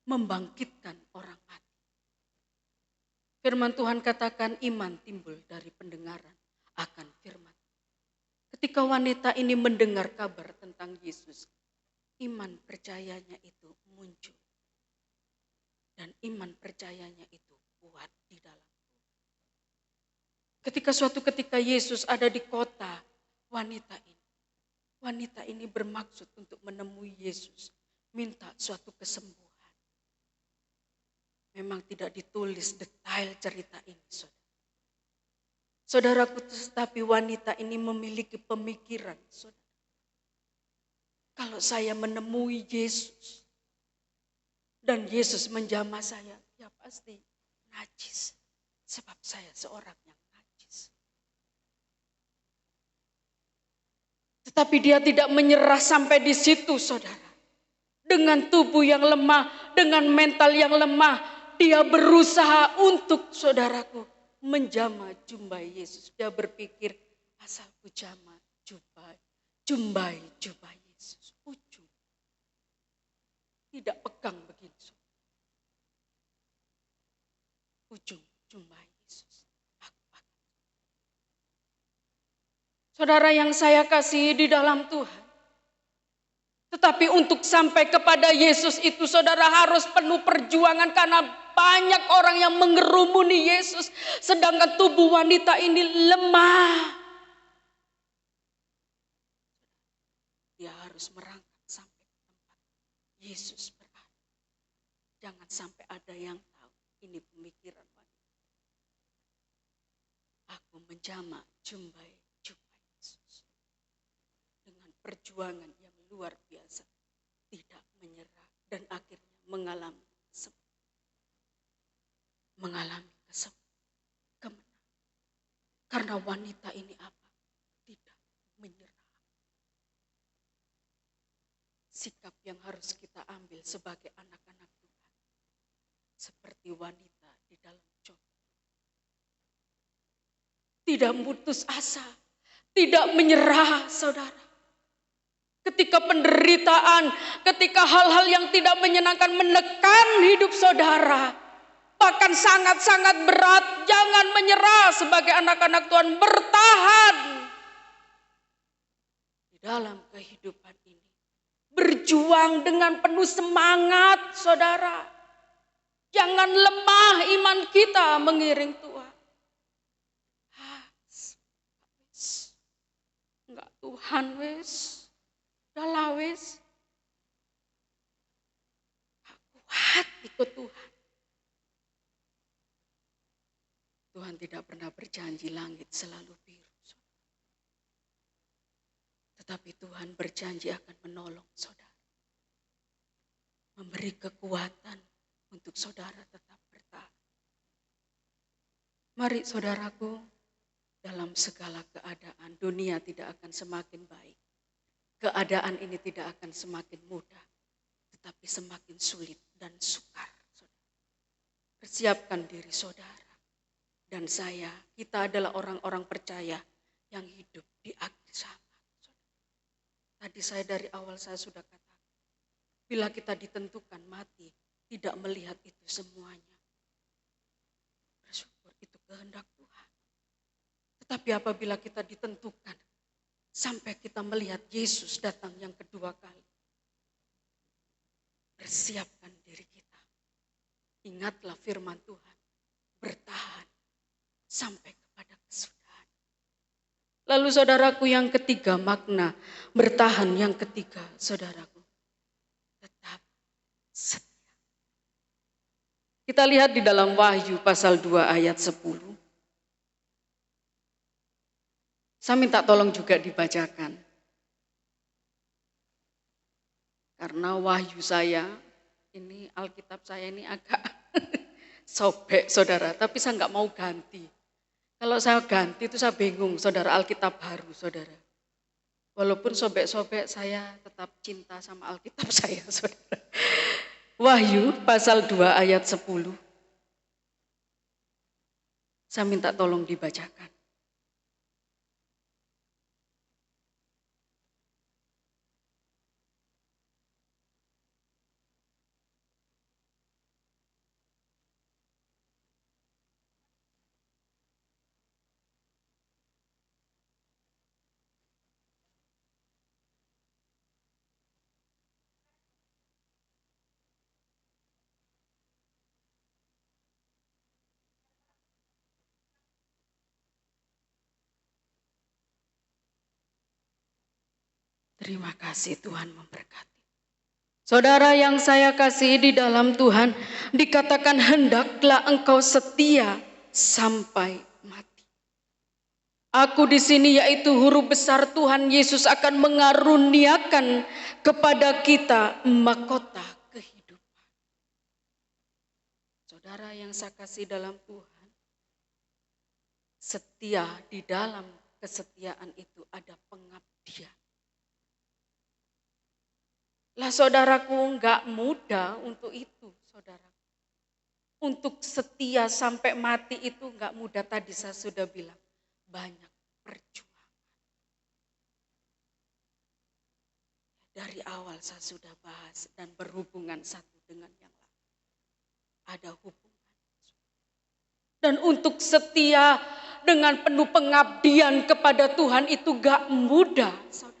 membangkitkan orang mati. Firman Tuhan katakan iman timbul dari pendengaran akan firman. Ketika wanita ini mendengar kabar tentang Yesus, iman percayanya itu muncul. Dan iman percayanya itu kuat di dalam. Ketika suatu ketika Yesus ada di kota wanita ini. Wanita ini bermaksud untuk menemui Yesus. Minta suatu kesembuhan. Memang tidak ditulis detail cerita ini saudara. Saudaraku, tetapi wanita ini memiliki pemikiran saudara. Kalau saya menemui Yesus. Dan Yesus menjamah saya, ya pasti najis. Sebab saya seorang yang najis. Tetapi dia tidak menyerah sampai di situ saudara. Dengan tubuh yang lemah, dengan mental yang lemah. Dia berusaha untuk saudaraku menjamah jumbai Yesus. Dia berpikir asal ku jamah jumbai Yesus. Ujung. Tidak pegang begini. Ujung jumbai Yesus. Saudara yang saya kasih di dalam Tuhan. Tetapi untuk sampai kepada Yesus itu saudara harus penuh perjuangan. Karena banyak orang yang mengerumuni Yesus. Sedangkan tubuh wanita ini lemah. Dia harus merangkak sampai ke tempat Yesus berada. Jangan sampai ada yang tahu Ini pemikiran wanita. Aku menjamak jumpai Yesus. Dengan perjuangan yang luar biasa. Tidak menyerah dan akhirnya mengalami kemenangan. Karena wanita ini apa? Tidak menyerah. Sikap yang harus kita ambil sebagai anak-anak Tuhan. Seperti wanita di dalam coba. Tidak putus asa. Tidak menyerah, saudara. Ketika penderitaan, ketika hal-hal yang tidak menyenangkan menekan hidup saudara, bahkan sangat-sangat berat, jangan menyerah sebagai anak-anak Tuhan, bertahan di dalam kehidupan ini. Berjuang dengan penuh semangat, saudara. Jangan lemah iman kita mengiring Tuhan. Enggak Tuhan wes. Udah wis. Kuat ikut Tuhan. Tuhan tidak pernah berjanji langit selalu biru. Tetapi Tuhan berjanji akan menolong saudara. Memberi kekuatan untuk saudara tetap bertahan. Mari saudaraku, dalam segala keadaan dunia tidak akan semakin baik. Keadaan ini tidak akan semakin mudah, tetapi semakin sulit dan sukar. Persiapkan diri saudara dan saya, kita adalah orang-orang percaya yang hidup di akhir zaman. Tadi saya dari awal saya sudah katakan, bila kita ditentukan mati, tidak melihat itu semuanya. Bersyukur itu kehendak Tuhan. Tetapi apabila kita ditentukan, sampai kita melihat Yesus datang yang kedua kali. Persiapkan diri kita. Ingatlah firman Tuhan. Bertahan sampai kepada kesudahan. Lalu saudaraku yang ketiga makna. Bertahan yang ketiga saudaraku. Tetap setia. Kita lihat di dalam Wahyu pasal 2 ayat 10. Saya minta tolong juga dibacakan. Karena wahyu saya, ini Alkitab saya ini agak sobek saudara. Tapi saya nggak mau ganti. Kalau saya ganti itu saya bingung saudara, Alkitab baru saudara. Walaupun sobek-sobek saya tetap cinta sama Alkitab saya saudara. Wahyu pasal 2 ayat 10. Saya minta tolong dibacakan. Terima kasih Tuhan memberkati. Saudara yang saya kasih di dalam Tuhan, dikatakan hendaklah engkau setia sampai mati. Aku di sini yaitu huruf besar Tuhan Yesus akan mengaruniakan kepada kita mahkota kehidupan. Saudara yang saya kasih dalam Tuhan, setia di dalam kesetiaan itu ada pengabdian. Lah saudaraku enggak mudah untuk itu saudara. Untuk setia sampai mati itu enggak mudah, tadi saya sudah bilang. Banyak perjuangan. Dari awal saya sudah bahas dan berhubungan satu dengan yang lain. Ada hubungan. Dan untuk setia dengan penuh pengabdian kepada Tuhan itu enggak mudah saudara.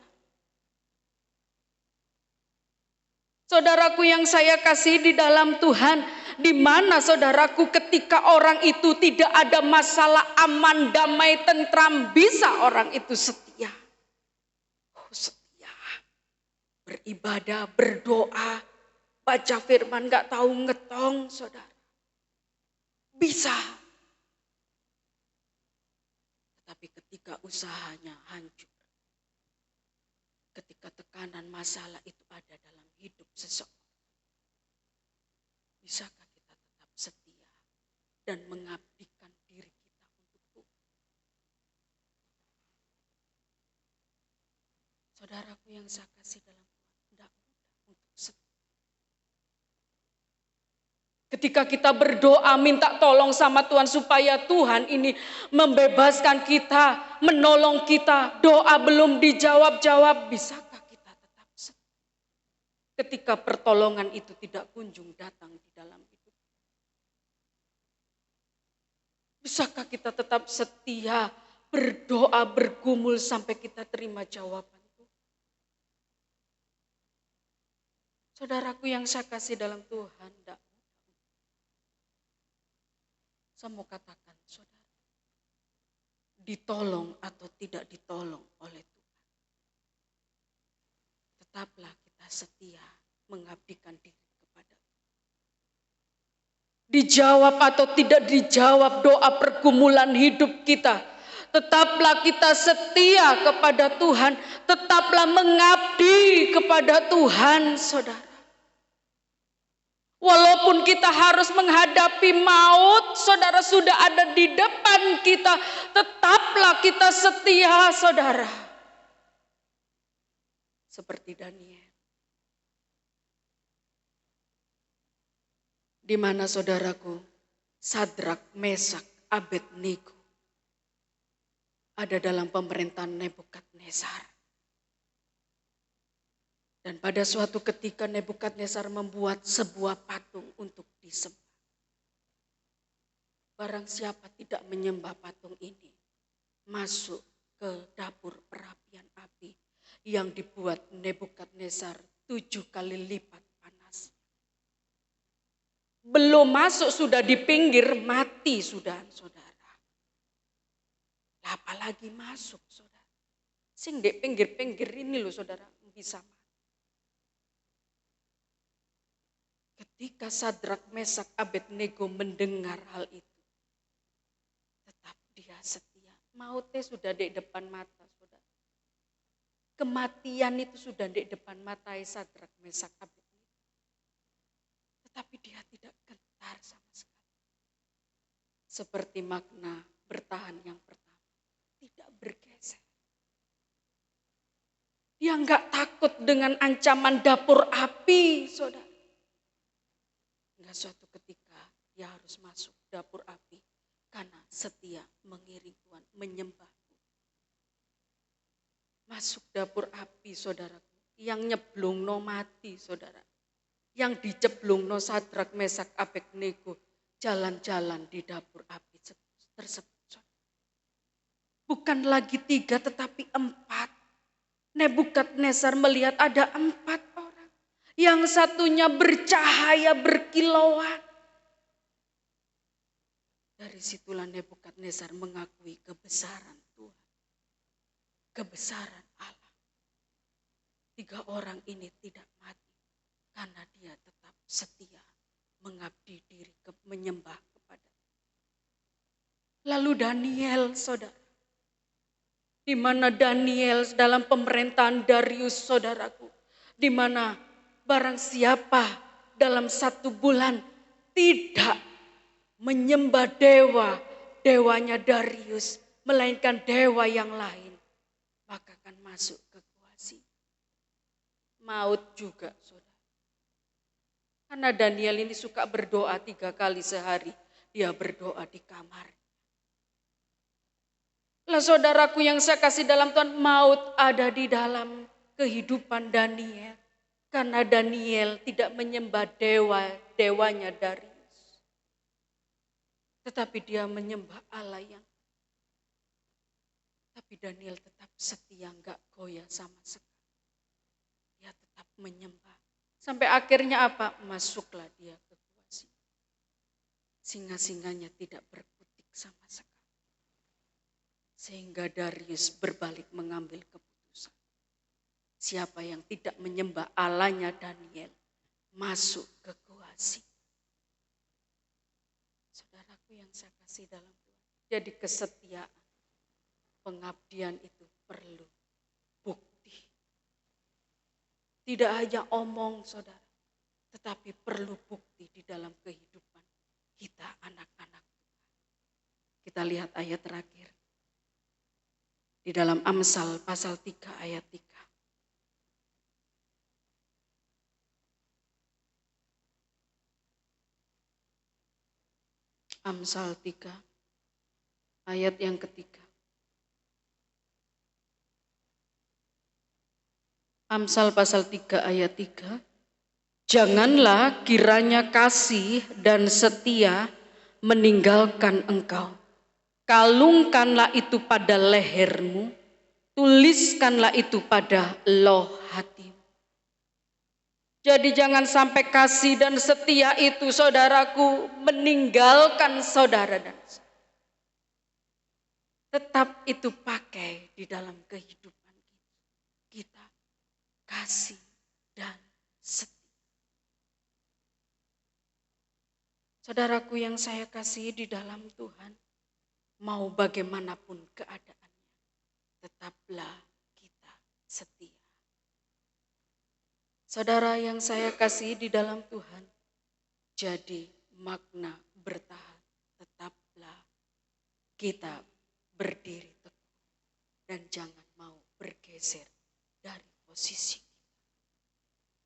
Saudaraku yang saya kasih di dalam Tuhan, di mana saudaraku ketika orang itu tidak ada masalah, aman, damai, tentram, bisa orang itu setia. Oh, setia. Beribadah, berdoa, baca firman, gak tahu ngetong saudara. bisa. Tetapi ketika usahanya hancur, ketika tekanan masalah itu ada dalam hidup seseorang, bisakah kita tetap setia dan mengabdikan diri kita untuk Tuhan? Saudaraku yang saya kasih dalam Tuhan, tidak mudah untuk setia. Ketika kita berdoa minta tolong sama Tuhan supaya Tuhan ini membebaskan kita, menolong kita, doa belum dijawab-jawab, bisakah kita tetap setia? Ketika pertolongan itu tidak kunjung datang di dalam hidup, bisakah kita tetap setia, berdoa, bergumul sampai kita terima jawaban Tuhan? Saudaraku yang saya kasih dalam Tuhan, tidak. Saya mau katakan, saudara, ditolong atau tidak ditolong oleh Tuhan, tetaplah kita setia mengabdikan diri kepada Tuhan. Dijawab atau tidak dijawab doa pergumulan hidup kita, tetaplah kita setia kepada Tuhan, tetaplah mengabdi kepada Tuhan, saudara. Walaupun kita harus menghadapi maut, saudara, sudah ada di depan kita, tetaplah kita setia, saudara. Seperti Daniel. Di mana saudaraku, Sadrak, Mesak, Abednego ada dalam pemerintahan Nebukadnezar. Dan pada suatu ketika Nebukadnezar membuat sebuah patung untuk disembah. Barang siapa tidak menyembah patung ini, masuk ke dapur perapian api yang dibuat Nebukadnezar 7 kali lipat panas. Belum masuk sudah di pinggir, mati sudah, saudara. Apalagi masuk, saudara. Sing di pinggir-pinggir ini loh, saudara, bisa mati. Ketika Sadrak, Mesak, Abednego mendengar hal itu, tetap dia setia. Mautnya sudah di depan mata, saudara. Kematian itu sudah di depan mata Sadrak, Mesak, Abednego. Tetapi dia tidak gentar sama sekali. Seperti makna bertahan yang pertama, tidak bergeser. Dia enggak takut dengan ancaman dapur api, saudara. Hingga suatu ketika dia harus masuk dapur api karena setia mengiring Tuhan, menyembah Tuhan. Masuk dapur api, saudaraku, yang nyeblungno mati, saudara. Yang diceblungno Sadrak, Mesak, Abednego jalan-jalan di dapur api tersebut. Bukan lagi 3 tetapi 4. Nebukadnezar melihat ada 4 orang. Yang satunya bercahaya berkilauan. Dari situlah Nebukadnezar mengakui kebesaran Tuhan. Kebesaran Allah. 3 orang ini tidak mati. Karena dia tetap setia mengabdi diri, menyembah kepada Tuhan. Lalu Daniel, saudara. Di mana Daniel dalam pemerintahan Darius, saudaraku. Di mana barang siapa dalam 1 bulan tidak menyembah dewanya Darius, melainkan dewa yang lain, maka akan masuk ke gua singa. Maut juga, saudara. Karena Daniel ini suka berdoa 3 kali sehari, dia berdoa di kamar. Lah saudaraku yang saya kasih dalam Tuhan, maut ada di dalam kehidupan Daniel. Karena Daniel tidak menyembah dewanya Darius. Tetapi dia menyembah Allah yang. Tapi Daniel tetap setia, enggak goyah sama sekali. Dia tetap menyembah. Sampai akhirnya apa? Masuklah dia ke gua singa. Singa-singanya tidak berkutik sama sekali. Sehingga Darius berbalik mengambil keputusan. Siapa yang tidak menyembah Allahnya Daniel, masuk ke gua singa. Saudaraku yang saya kasih dalam Tuhan. Jadi kesetiaan, pengabdian itu perlu bukti. Tidak hanya omong saudara, tetapi perlu bukti di dalam kehidupan kita anak-anak Tuhan. Kita lihat ayat terakhir. Di dalam Amsal pasal 3 ayat 3. Amsal 3 ayat yang ketiga. Amsal pasal 3 ayat 3. Janganlah kiranya kasih dan setia meninggalkan engkau. Kalungkanlah itu pada lehermu, tuliskanlah itu pada loh hatimu. Jadi jangan sampai kasih dan setia itu saudaraku meninggalkan saudara dan saudara. Tetap itu pakai di dalam kehidupan kita. Kasih dan setia. Saudaraku yang saya kasih di dalam Tuhan, mau bagaimanapun keadaannya, tetaplah kita setia. Saudara yang saya kasih di dalam Tuhan, jadi makna bertahan, tetaplah kita berdiri teguh dan jangan mau bergeser dari posisi kita.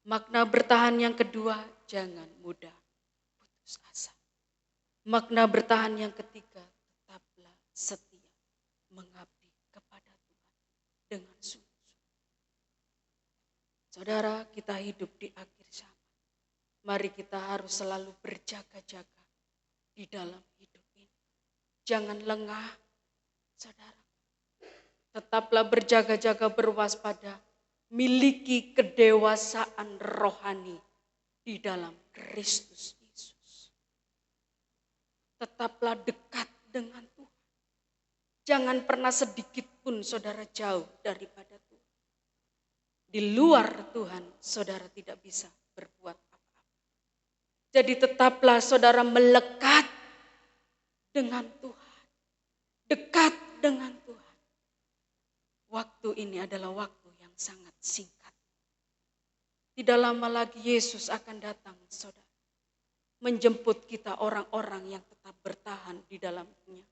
Makna bertahan yang kedua, jangan mudah putus asa. Makna bertahan yang ketiga, tetaplah setia mengabdi kepada Tuhan dengan sungguh. Saudara, kita hidup di akhir zaman. Mari kita harus selalu berjaga-jaga di dalam hidup ini. Jangan lengah, saudara. Tetaplah berjaga-jaga, berwaspada, miliki kedewasaan rohani di dalam Kristus Yesus. Tetaplah dekat dengan Tuhan. Jangan pernah sedikit pun saudara jauh daripada Tuhan. Di luar Tuhan, saudara tidak bisa berbuat apa-apa. Jadi tetaplah saudara melekat dengan Tuhan. Dekat dengan Tuhan. Waktu ini adalah waktu yang sangat singkat. Tidak lama lagi Yesus akan datang, saudara. Menjemput kita orang-orang yang tetap bertahan di dalamnya.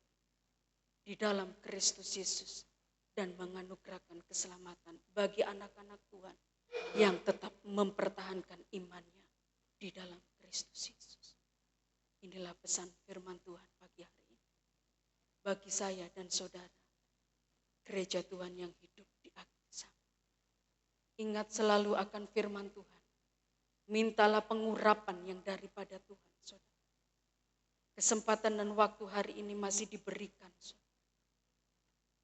Di dalam Kristus Yesus. Dan menganugerahkan keselamatan bagi anak-anak Tuhan yang tetap mempertahankan imannya di dalam Kristus Yesus. Inilah pesan firman Tuhan pagi hari ini. Bagi saya dan saudara, gereja Tuhan yang hidup di akhir zaman. Ingat selalu akan firman Tuhan. Mintalah pengurapan yang daripada Tuhan, saudara. Kesempatan dan waktu hari ini masih diberikan, saudara.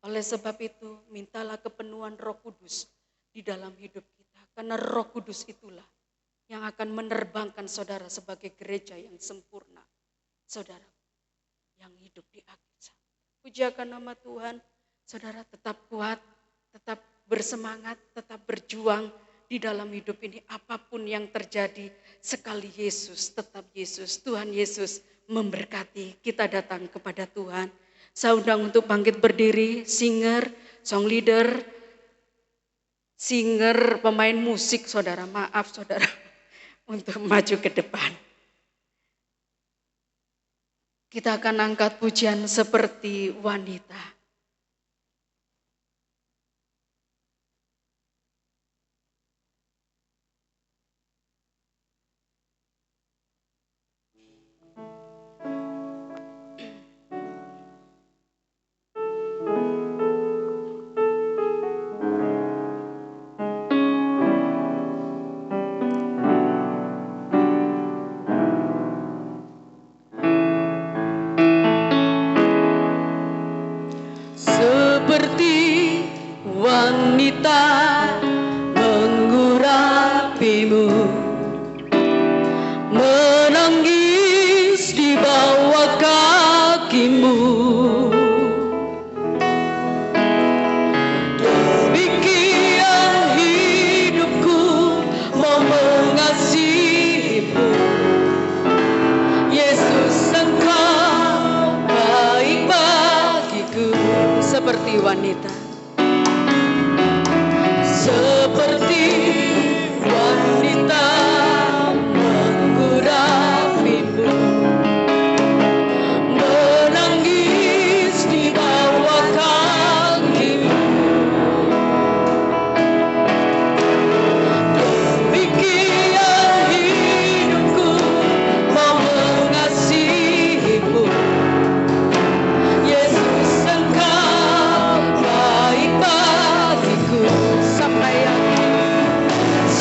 Oleh sebab itu, mintalah kepenuhan Roh Kudus di dalam hidup kita. Karena Roh Kudus itulah yang akan menerbangkan saudara sebagai gereja yang sempurna. Saudara yang hidup di akhir zaman. Pujakan nama Tuhan, saudara tetap kuat, tetap bersemangat, tetap berjuang di dalam hidup ini. Apapun yang terjadi, sekali Yesus, tetap Yesus. Tuhan Yesus memberkati. Kita datang kepada Tuhan. Saya undang untuk bangkit berdiri, singer, song leader, singer, pemain musik, saudara, maaf saudara, untuk maju ke depan. Kita akan angkat pujian seperti wanita. wanita mengurapimu, menangis di bawah kakimu. Demikian hidupku mau mengasihimu, Yesus, Engkau seperti wanita menggurapimu, menangis di bawah kakimu. Demikian hidupku mau mengasihimu, Yesus Engkau baik bagiku.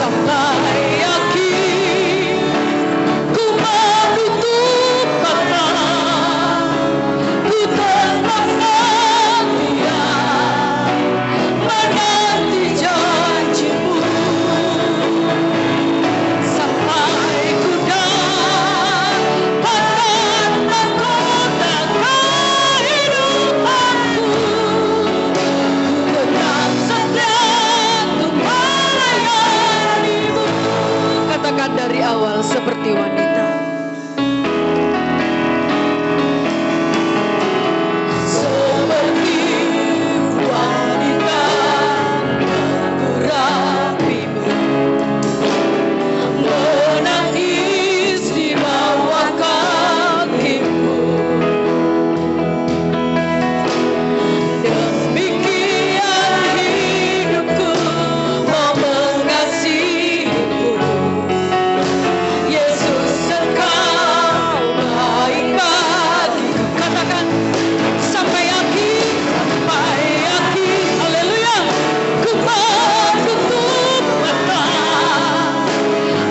Sampai yakin ku menutup mata, ku tetap setia menanti janjimu, sampai ku dapatkan mahkota kehidupanku. Ku tetap setia untuk melayanimu. Katakan dari awal seperti wanita. Seperti wanita menggurapimu, menangis di bawah kakimu. Demikian hidupku mau mengasihimu, Yesus Engkau baik bagiku. Katakan sampai yakin, haleluya. Ku menutup mata,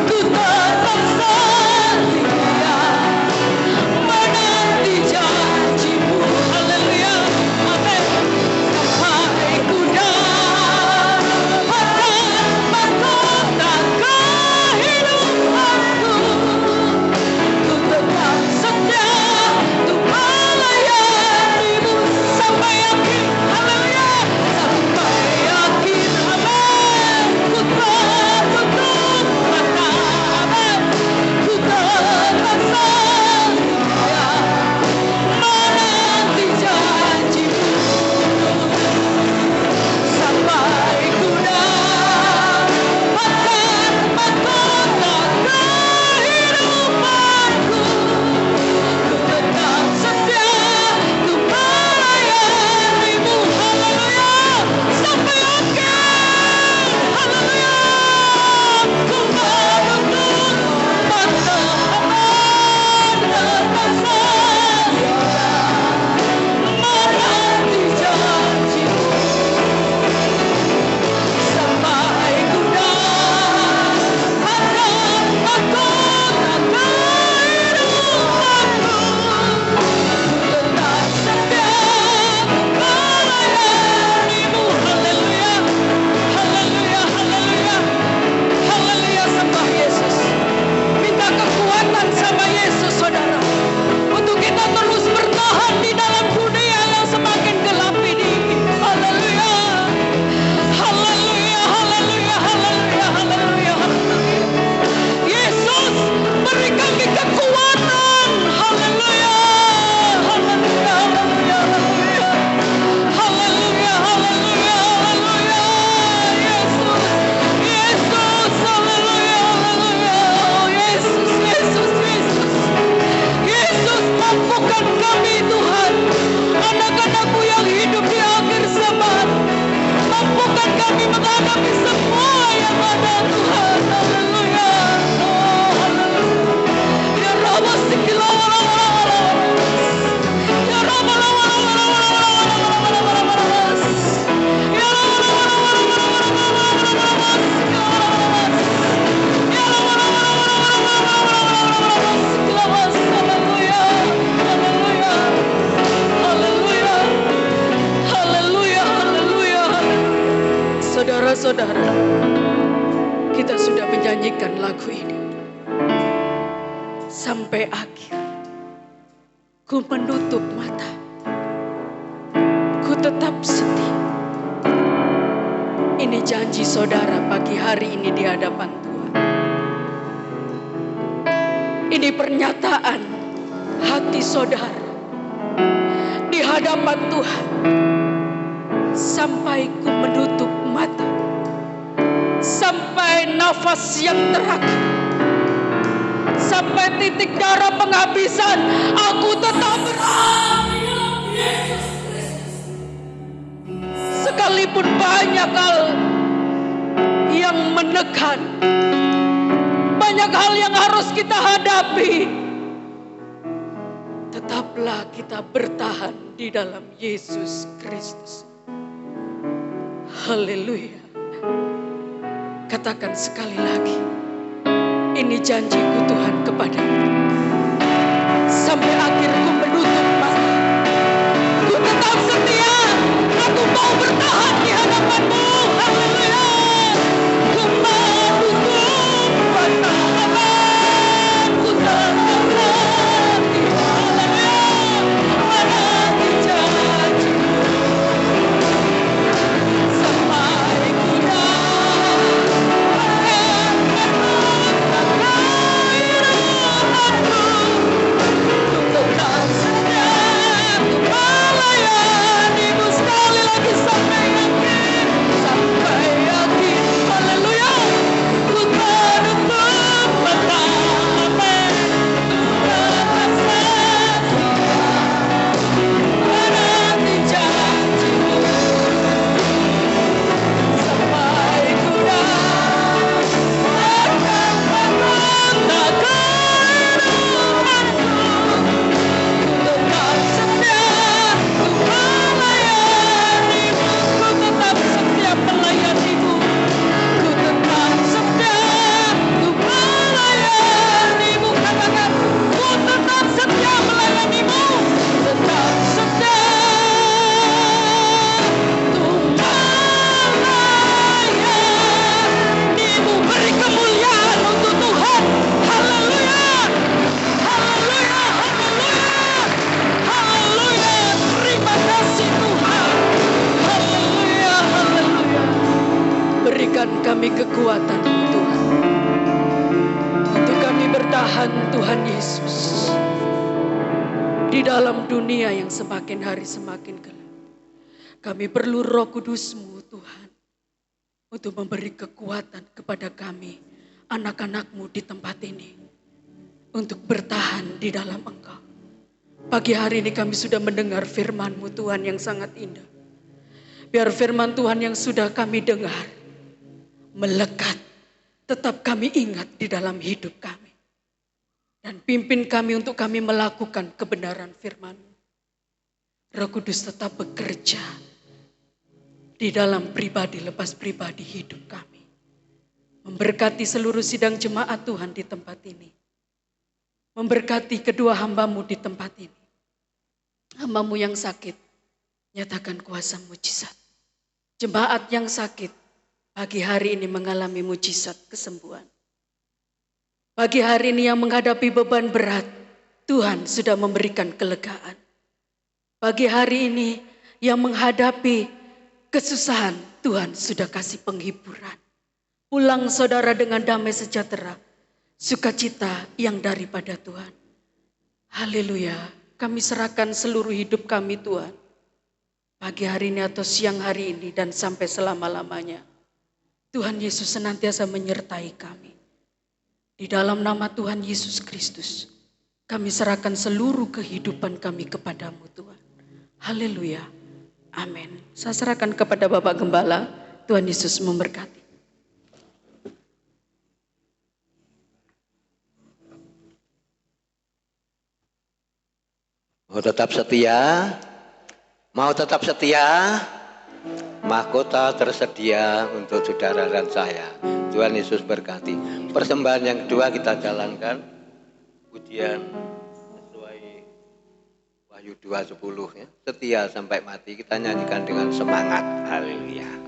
ku tetap setia menanti janjimu, haleluya, amin. Sampai ku dapatkan mahkota kehidupanku, ku tetap setia untuk melayanimu. Sampai yakin, haleluya. Sampai yakin, amin. Ku tertutup mata, amin. Ku tetap setia menanti janjimu, sampai ku dapatkan mahkota kehidupanku. Ku tetap setia untuk melayanimu, haleluya. Sampai yakin, haleluya. Ku menutup mata, amin. Tetap setia menanti janjimu, sampai ku dapatkan mahkota kehidupanku. Ku tetap setia melayanimu, haleluya, haleluya, haleluya, haleluya. Sembah Yesus, minta kekuatan sama Yesus, saudara, untuk kita terus bertahan di dalam dunia yang semakin gelap ini. Haleluya, haleluya, haleluya, haleluya, haleluya, haleluya. Yesus, beri kami kekuatan. Haleluya, haleluya, haleluya, haleluya, haleluya, haleluya, haleluya. Yesus, Yesus, haleluya, haleluya. Yesus, Yesus, Yesus, Yesus, mampukan kami Tuhan, anak-anakmu yang hidup di akhir zaman. Mampukan kami menghadapi semua yang ada, Tuhan. Haleluya. Oh, haleluya. Ya Rabbah, ya Rabbah, haleluya, haleluya, haleluya, haleluya, haleluya. Saudara-saudara, kita sudah menyanyikan lagu ini sampai akhir. Ku menutup mata, ku tetap setia. Ini janji saudara pagi hari ini di hadapan Tuhan. Ini pernyataan hati saudara di hadapan Tuhan. Sampai ku menutup mata, sampai nafas yang terakhir, sampai titik darah penghabisan, aku tetap berani. Sekalipun banyak hal yang menekan, banyak hal yang harus kita hadapi, tetaplah kita bertahan di dalam Yesus Kristus. Haleluya. Katakan sekali lagi, ini janjiku Tuhan kepadamu. Sampai akhirku menutup mata, ku tetap setia. Aku mau bertahan di hadapanmu. Haleluya. Ku menutup mata, ku tetap berhati. Haleluya. Menanti janjimu sampai ku kami kekuatan Tuhan, untuk kami bertahan Tuhan Yesus di dalam dunia yang semakin hari semakin gelap. Kami perlu Roh Kudus-Mu Tuhan, untuk memberi kekuatan kepada kami, anak-anak-Mu di tempat ini, untuk bertahan di dalam Engkau. Pagi hari ini kami sudah mendengar firman-Mu Tuhan yang sangat indah. Biar firman Tuhan yang sudah kami dengar melekat, tetap kami ingat di dalam hidup kami. Dan pimpin kami untuk kami melakukan kebenaran firman-Mu. Roh Kudus tetap bekerja di dalam pribadi lepas pribadi hidup kami. Memberkati seluruh sidang jemaat Tuhan di tempat ini. Memberkati kedua hamba-Mu di tempat ini. Hamba-Mu yang sakit, nyatakan kuasa mujizat. Jemaat yang sakit, pagi hari ini mengalami mujizat kesembuhan. Pagi hari ini yang menghadapi beban berat, Tuhan sudah memberikan kelegaan. Pagi hari ini yang menghadapi kesusahan, Tuhan sudah kasih penghiburan. Pulang saudara dengan damai sejahtera, sukacita yang daripada Tuhan. Haleluya, kami serahkan seluruh hidup kami Tuhan. Pagi hari ini atau siang hari ini dan sampai selama-lamanya. Tuhan Yesus senantiasa menyertai kami. Di dalam nama Tuhan Yesus Kristus, kami serahkan seluruh kehidupan kami kepadamu Tuhan. Haleluya. Amin. Saya serahkan kepada Bapak Gembala. Tuhan Yesus memberkati. Mau tetap setia? Mau tetap setia? Mahkota tersedia untuk saudara dan saya. Tuhan Yesus berkati. Persembahan yang kedua kita jalankan. Pujian sesuai Wahyu 2:10 ya. Setia sampai mati. Kita nyanyikan dengan semangat. Haleluya.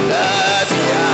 Setia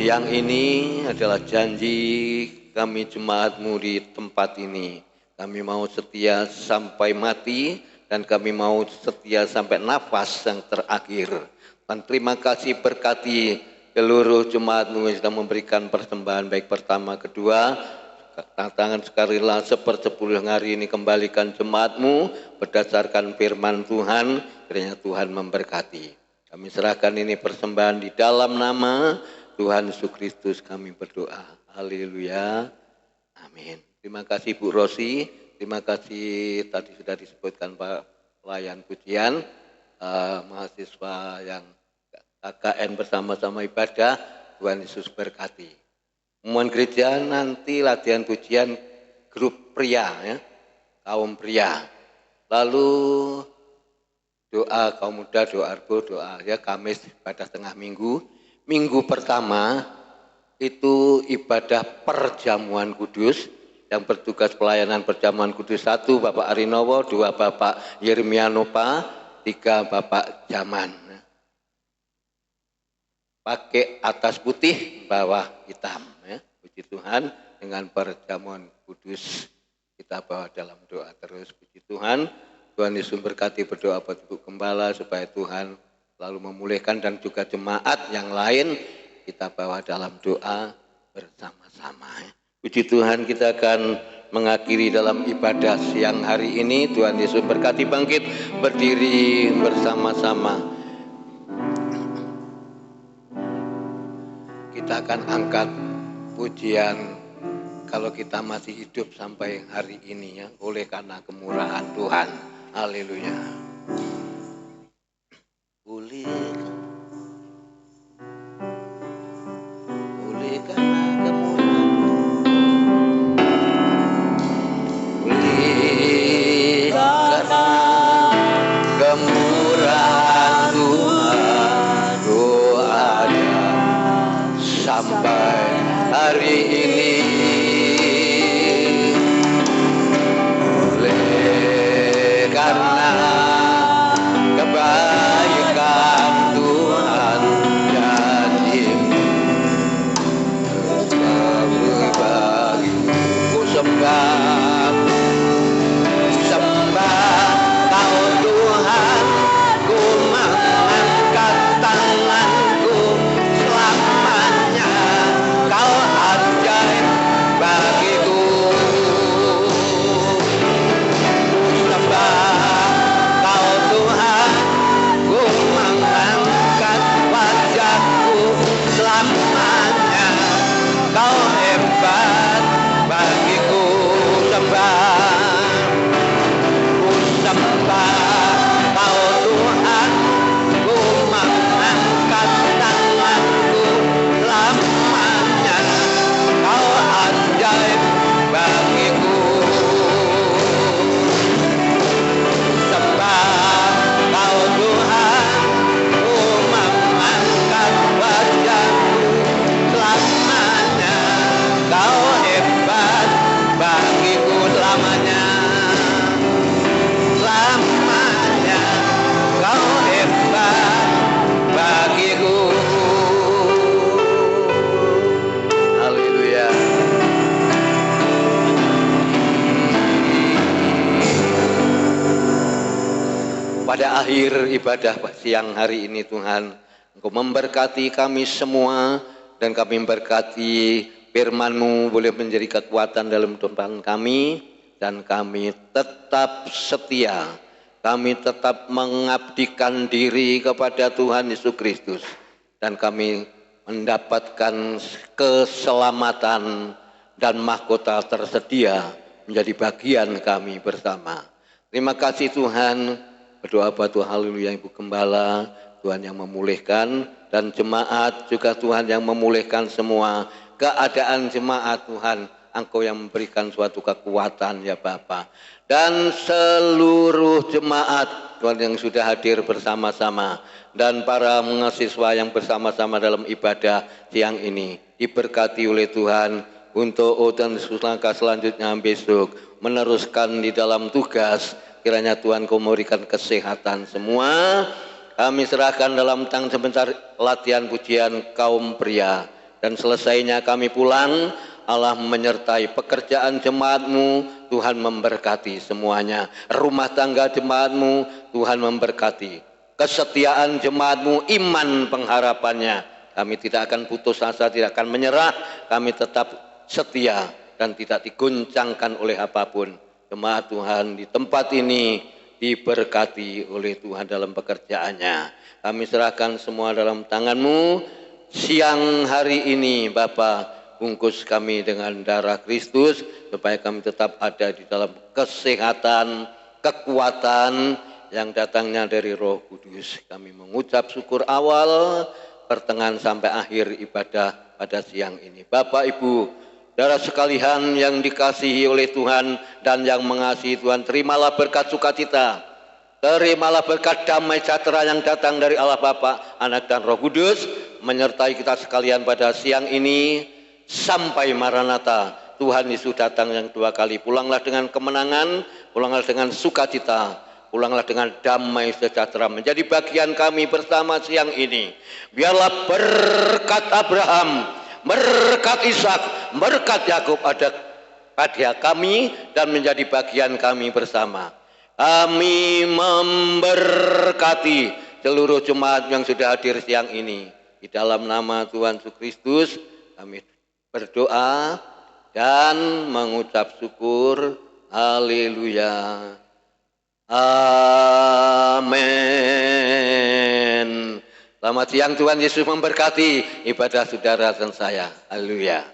Siang ini adalah janji kami jemaat-Mu di tempat ini. Kami mau setia sampai mati dan kami mau setia sampai nafas yang terakhir. Dan terima kasih berkati seluruh jemaat-Mu yang sudah memberikan persembahan baik pertama, kedua. Tantangan sekalilah sepersepuluh hari ini kembalikan jemaat-Mu berdasarkan firman Tuhan. Kiranya Tuhan memberkati. Kami serahkan ini persembahan di dalam nama Tuhan Yesus Kristus kami berdoa. Haleluya. Amin. Terima kasih Bu Rosi. Terima kasih tadi sudah disebutkan Pak pelayan pujian. Mahasiswa yang KKN bersama-sama ibadah. Tuhan Yesus berkati. Umuman gereja nanti latihan pujian grup pria ya. Kaum pria. Lalu doa kaum muda, doa arbo, doa ya Kamis ibadah tengah minggu. Minggu pertama itu ibadah perjamuan kudus. Yang bertugas pelayanan perjamuan kudus 1 Bapak Arinowo, 2 Bapak Yeremia Nopa, 3 Bapak Jaman. Pakai atas putih, bawah hitam. Ya. Puji Tuhan dengan perjamuan kudus kita bawa dalam doa terus. Puji Tuhan. Tuhan Yesus berkati berdoa buat Ibu Gembala supaya Tuhan lalu memulihkan dan juga jemaat yang lain kita bawa dalam doa bersama-sama. Puji Tuhan kita akan mengakhiri dalam ibadah siang hari ini. Tuhan Yesus berkati bangkit berdiri bersama-sama. Kita akan angkat pujian kalau kita masih hidup sampai hari ini ya oleh karena kemurahan Tuhan. Haleluya. Oleh karena kemurahan Tuhan doanya sampai hari ini. Oleh karena kebaikan Tuhan janji-Mu bagiku sembah Kau Tuhan, ku mengangkat tanganku selamanya. Kau ajaib bagiku. Kau Tuhan, ku mengangkat wajahku selamanya. Kau hebat bagiku. Kau Tuhan, ku mengangkat tanganku selamanya. Kau ajaib bagiku. Kau Tuhan, ku mengangkat wajahku selamanya. Kau hebat bagiku selamanya. Kau hebat bagiku. Haleluya. Pada akhir ibadah siang hari ini Tuhan, Engkau memberkati kami semua dan kami memberkati firman-Mu boleh menjadi kekuatan dalam kehidupan kami dan kami tetap setia. Kami tetap mengabdikan diri kepada Tuhan Yesus Kristus. Dan kami mendapatkan keselamatan dan mahkota tersedia menjadi bagian kami bersama. Terima kasih Tuhan. Berdoa buat Tuhan, haleluya Ibu Gembala. Tuhan yang memulihkan dan jemaat juga Tuhan yang memulihkan semua keadaan jemaat Tuhan. Engkau yang memberikan suatu kekuatan ya Bapa. Dan seluruh jemaat Tuhan yang sudah hadir bersama-sama dan para mahasiswa yang bersama-sama dalam ibadah siang ini diberkati oleh Tuhan untuk dan langkah selanjutnya besok meneruskan di dalam tugas. Kiranya Tuhan Kau memberikan kesehatan semua. Kami serahkan dalam tangan sebentar latihan pujian kaum pria dan selesainya kami pulang, Allah menyertai pekerjaan jemaat-Mu, Tuhan memberkati semuanya. Rumah tangga jemaat-Mu, Tuhan memberkati. Kesetiaan jemaat-Mu, iman pengharapannya. Kami tidak akan putus asa, tidak akan menyerah. Kami tetap setia dan tidak diguncangkan oleh apapun. Jemaat Tuhan di tempat ini diberkati oleh Tuhan dalam pekerjaannya. Kami serahkan semua dalam tangan-Mu. Siang hari ini Bapa, bungkus kami dengan darah Kristus supaya kami tetap ada di dalam kesehatan, kekuatan yang datangnya dari Roh Kudus. Kami mengucap syukur awal, pertengahan sampai akhir ibadah pada siang ini. Bapak, Ibu, saudara sekalian yang dikasihi oleh Tuhan dan yang mengasihi Tuhan, terimalah berkat sukacita, terimalah berkat damai sejahtera yang datang dari Allah Bapa, Anak dan Roh Kudus menyertai kita sekalian pada siang ini sampai Maranatha. Tuhan Yesus datang yang dua kali. Pulanglah dengan kemenangan, pulanglah dengan sukacita, pulanglah dengan damai sejahtera menjadi bagian kami bersama siang ini. Biarlah berkat Abraham, berkat Ishak, berkat Yakub ada pada kami dan menjadi bagian kami bersama. Kami memberkati seluruh jemaat yang sudah hadir siang ini. Di dalam nama Tuhan Yesus Kristus kami berdoa dan mengucap syukur. Haleluya. Amin. Selamat siang, Tuhan Yesus memberkati ibadah saudara dan saya. Haleluya.